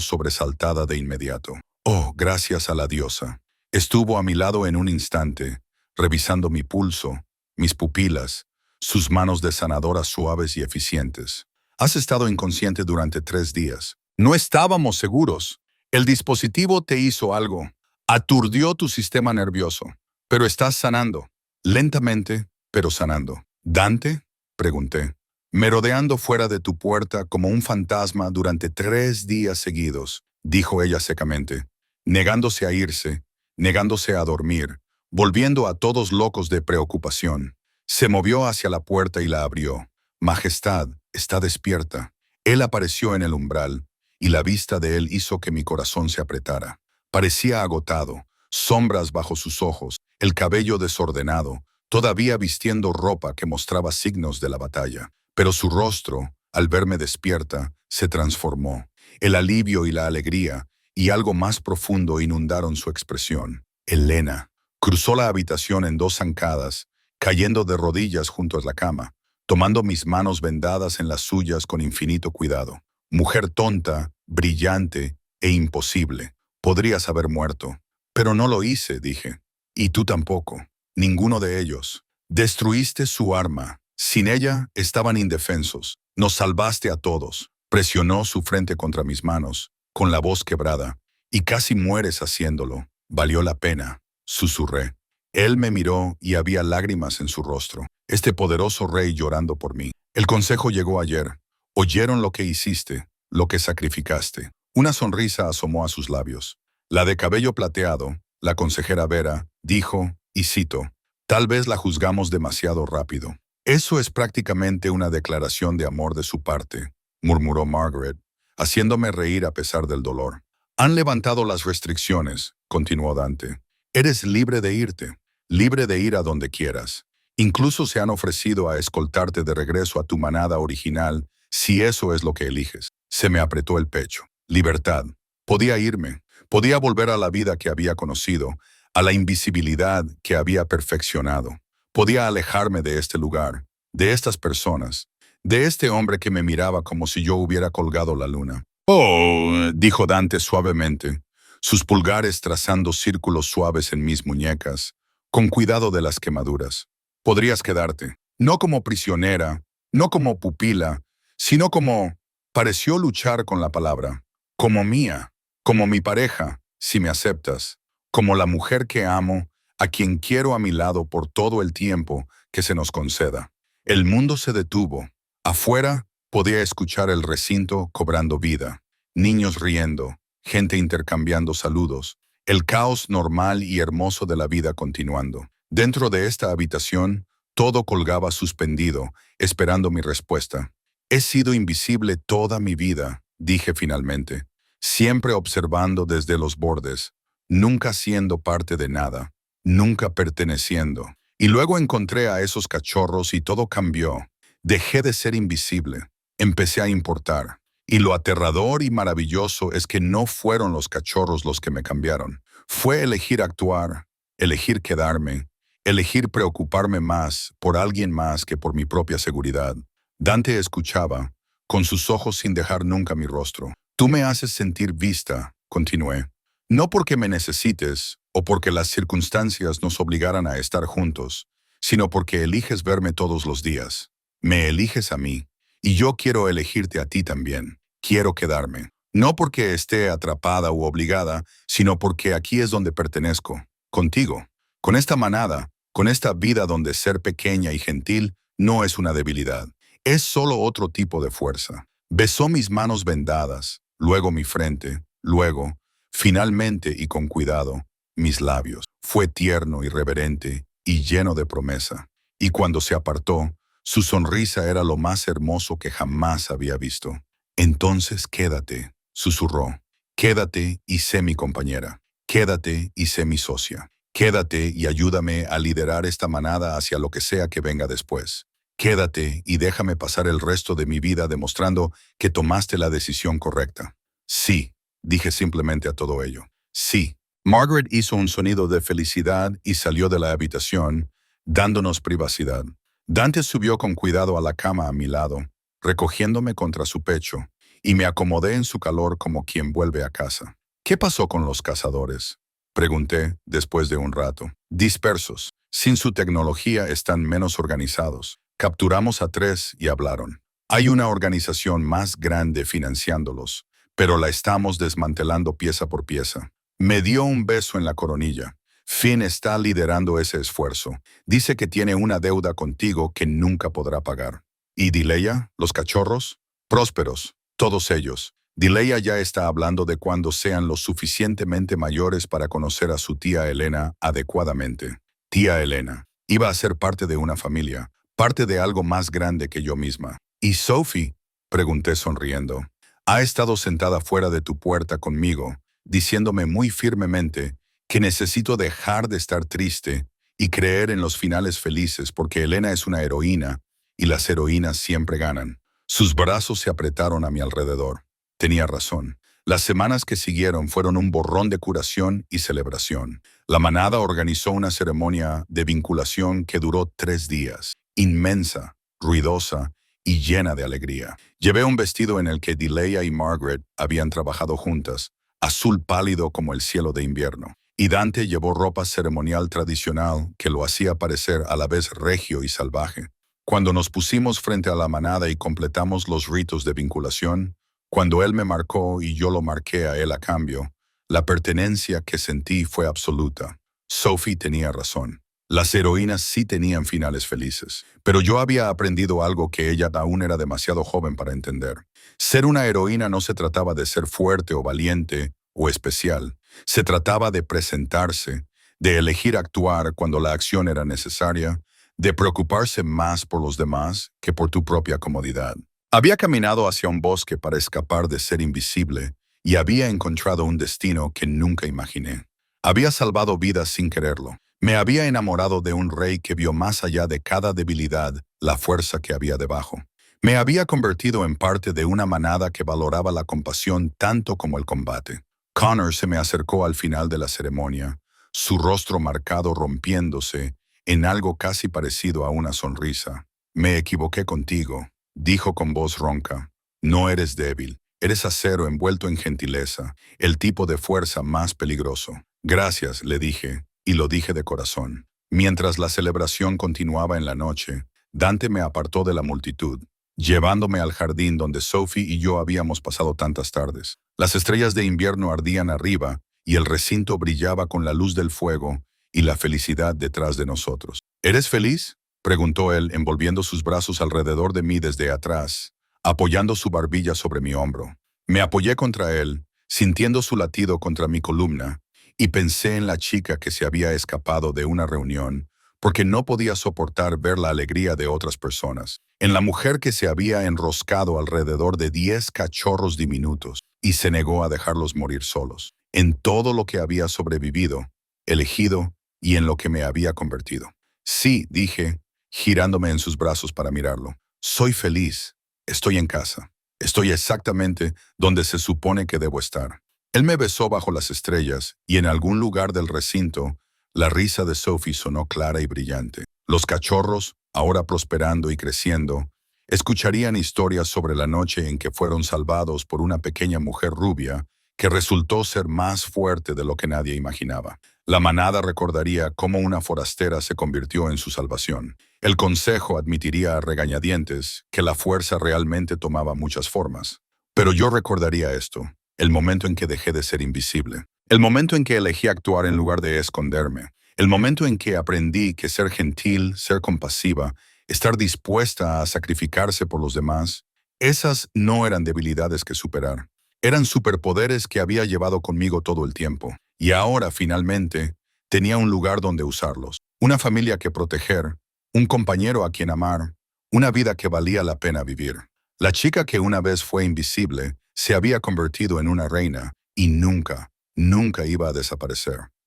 [SPEAKER 1] sobresaltada de inmediato. Oh, gracias a la diosa. Estuvo a mi lado en un instante, revisando mi pulso, mis pupilas, sus manos de sanadora suaves y eficientes. Has estado inconsciente durante 3 días. No estábamos seguros. El dispositivo te hizo algo. Aturdió tu sistema nervioso. Pero estás sanando. Lentamente, pero sanando. ¿Dante? Pregunté. Merodeando fuera de tu puerta como un fantasma durante 3 días seguidos, dijo ella secamente, negándose a irse, negándose a dormir, volviendo a todos locos de preocupación. Se movió hacia la puerta y la abrió. Majestad, está despierta. Él apareció en el umbral, y la vista de él hizo que mi corazón se apretara. Parecía agotado, sombras bajo sus ojos, el cabello desordenado, todavía vistiendo ropa que mostraba signos de la batalla. Pero su rostro, al verme despierta, se transformó. El alivio y la alegría, y algo más profundo inundaron su expresión. Elena cruzó la habitación en 2 zancadas, cayendo de rodillas junto a la cama, tomando mis manos vendadas en las suyas con infinito cuidado. Mujer tonta, brillante e imposible. Podrías haber muerto. Pero no lo hice, dije. Y tú tampoco. Ninguno de ellos. Destruiste su arma. Sin ella estaban indefensos. Nos salvaste a todos. Presionó su frente contra mis manos, con la voz quebrada. Y casi mueres haciéndolo. Valió la pena, susurré. Él me miró y había lágrimas en su rostro. Este poderoso rey llorando por mí. El consejo llegó ayer. Oyeron lo que hiciste, lo que sacrificaste. Una sonrisa asomó a sus labios. La de cabello plateado, la consejera Vera, dijo, y cito, tal vez la juzgamos demasiado rápido. Eso es prácticamente una declaración de amor de su parte, murmuró Margaret, haciéndome reír a pesar del dolor. Han levantado las restricciones, continuó Dante. Eres libre de irte, libre de ir a donde quieras. Incluso se han ofrecido a escoltarte de regreso a tu manada original, si eso es lo que eliges. Se me apretó el pecho. Libertad. Podía irme. Podía volver a la vida que había conocido, a la invisibilidad que había perfeccionado. Podía alejarme de este lugar, de estas personas, de este hombre que me miraba como si yo hubiera colgado la luna. Oh, dijo Dante suavemente, sus pulgares trazando círculos suaves en mis muñecas, con cuidado de las quemaduras. Podrías quedarte, no como prisionera, no como pupila, sino como... Pareció luchar con la palabra, como mía, como mi pareja, si me aceptas, como la mujer que amo, a quien quiero a mi lado por todo el tiempo que se nos conceda. El mundo se detuvo. Afuera podía escuchar el recinto cobrando vida, niños riendo, gente intercambiando saludos, el caos normal y hermoso de la vida continuando. Dentro de esta habitación, todo colgaba suspendido, esperando mi respuesta. He sido invisible toda mi vida, dije finalmente, siempre observando desde los bordes, nunca siendo parte de nada, nunca perteneciendo. Y luego encontré a esos cachorros y todo cambió. Dejé de ser invisible, empecé a importar. Y lo aterrador y maravilloso es que no fueron los cachorros los que me cambiaron. Fue elegir actuar, elegir quedarme, elegir preocuparme más por alguien más que por mi propia seguridad. Dante escuchaba, con sus ojos sin dejar nunca mi rostro. Tú me haces sentir vista, continué. No porque me necesites o porque las circunstancias nos obligaran a estar juntos, sino porque eliges verme todos los días. Me eliges a mí, y yo quiero elegirte a ti también. Quiero quedarme. No porque esté atrapada u obligada, sino porque aquí es donde pertenezco, contigo, con esta manada, con esta vida donde ser pequeña y gentil no es una debilidad, es solo otro tipo de fuerza. Besó mis manos vendadas, luego mi frente, luego, finalmente y con cuidado, mis labios. Fue tierno y reverente y lleno de promesa. Y cuando se apartó, su sonrisa era lo más hermoso que jamás había visto. Entonces quédate, susurró. Quédate y sé mi compañera. Quédate y sé mi socia. Quédate y ayúdame a liderar esta manada hacia lo que sea que venga después. Quédate y déjame pasar el resto de mi vida demostrando que tomaste la decisión correcta. Sí, dije simplemente a todo ello. Sí. Margaret hizo un sonido de felicidad y salió de la habitación, dándonos privacidad. Dante subió con cuidado a la cama a mi lado, recogiéndome contra su pecho, y me acomodé en su calor como quien vuelve a casa. ¿Qué pasó con los cazadores?, pregunté después de un rato. Dispersos. Sin su tecnología están menos organizados. Capturamos a 3 y hablaron. Hay una organización más grande financiándolos, pero la estamos desmantelando pieza por pieza. Me dio un beso en la coronilla. Finn está liderando ese esfuerzo. Dice que tiene una deuda contigo que nunca podrá pagar. ¿Y Dileya? ¿Los cachorros? Prósperos, todos ellos. Dileya ya está hablando de cuando sean lo suficientemente mayores para conocer a su tía Elena adecuadamente. Tía Elena. Iba a ser parte de una familia, parte de algo más grande que yo misma. ¿Y Sophie?, pregunté sonriendo. Ha estado sentada fuera de tu puerta conmigo, diciéndome muy firmemente que necesito dejar de estar triste y creer en los finales felices porque Elena es una heroína y las heroínas siempre ganan. Sus brazos se apretaron a mi alrededor. Tenía razón. Las semanas que siguieron fueron un borrón de curación y celebración. La manada organizó una ceremonia de vinculación que duró 3 días, inmensa, ruidosa y llena de alegría. Llevé un vestido en el que Dileya y Margaret habían trabajado juntas, azul pálido como el cielo de invierno. Y Dante llevó ropa ceremonial tradicional que lo hacía parecer a la vez regio y salvaje. Cuando nos pusimos frente a la manada y completamos los ritos de vinculación, cuando él me marcó y yo lo marqué a él a cambio, la pertenencia que sentí fue absoluta. Sophie tenía razón. Las heroínas sí tenían finales felices, pero yo había aprendido algo que ella aún era demasiado joven para entender. Ser una heroína no se trataba de ser fuerte o valiente o especial. Se trataba de presentarse, de elegir actuar cuando la acción era necesaria, de preocuparse más por los demás que por tu propia comodidad. Había caminado hacia un bosque para escapar de ser invisible y había encontrado un destino que nunca imaginé. Había salvado vidas sin quererlo. Me había enamorado de un rey que vio más allá de cada debilidad la fuerza que había debajo. Me había convertido en parte de una manada que valoraba la compasión tanto como el combate. Connor se me acercó al final de la ceremonia, su rostro marcado rompiéndose en algo casi parecido a una sonrisa. Me equivoqué contigo, dijo con voz ronca. No eres débil, eres acero envuelto en gentileza, el tipo de fuerza más peligroso. Gracias, le dije, y lo dije de corazón. Mientras la celebración continuaba en la noche, Dante me apartó de la multitud, llevándome al jardín donde Sophie y yo habíamos pasado tantas tardes. Las estrellas de invierno ardían arriba y el recinto brillaba con la luz del fuego y la felicidad detrás de nosotros. ¿Eres feliz?, preguntó él, envolviendo sus brazos alrededor de mí desde atrás, apoyando su barbilla sobre mi hombro. Me apoyé contra él, sintiendo su latido contra mi columna, y pensé en la chica que se había escapado de una reunión porque no podía soportar ver la alegría de otras personas, en la mujer que se había enroscado alrededor de 10 cachorros diminutos y se negó a dejarlos morir solos, en todo lo que había sobrevivido, elegido y en lo que me había convertido. Sí, dije, girándome en sus brazos para mirarlo. Soy feliz. Estoy en casa. Estoy exactamente donde se supone que debo estar. Él me besó bajo las estrellas y en algún lugar del recinto, la risa de Sophie sonó clara y brillante. Los cachorros, ahora prosperando y creciendo, Escucharían historias sobre la noche en que fueron salvados por una pequeña mujer rubia que resultó ser más fuerte de lo que nadie imaginaba. La manada recordaría cómo una forastera se convirtió en su salvación. El consejo admitiría a regañadientes que la fuerza realmente tomaba muchas formas. Pero yo recordaría esto, el momento en que dejé de ser invisible, el momento en que elegí actuar en lugar de esconderme, el momento en que aprendí que ser gentil, ser compasiva, estar dispuesta a sacrificarse por los demás, esas no eran debilidades que superar. Eran superpoderes que había llevado conmigo todo el tiempo. Y ahora, finalmente, tenía un lugar donde usarlos. Una familia que proteger, un compañero a quien amar, una vida que valía la pena vivir. La chica que una vez fue invisible se había convertido en una reina y nunca, nunca iba a desaparecer.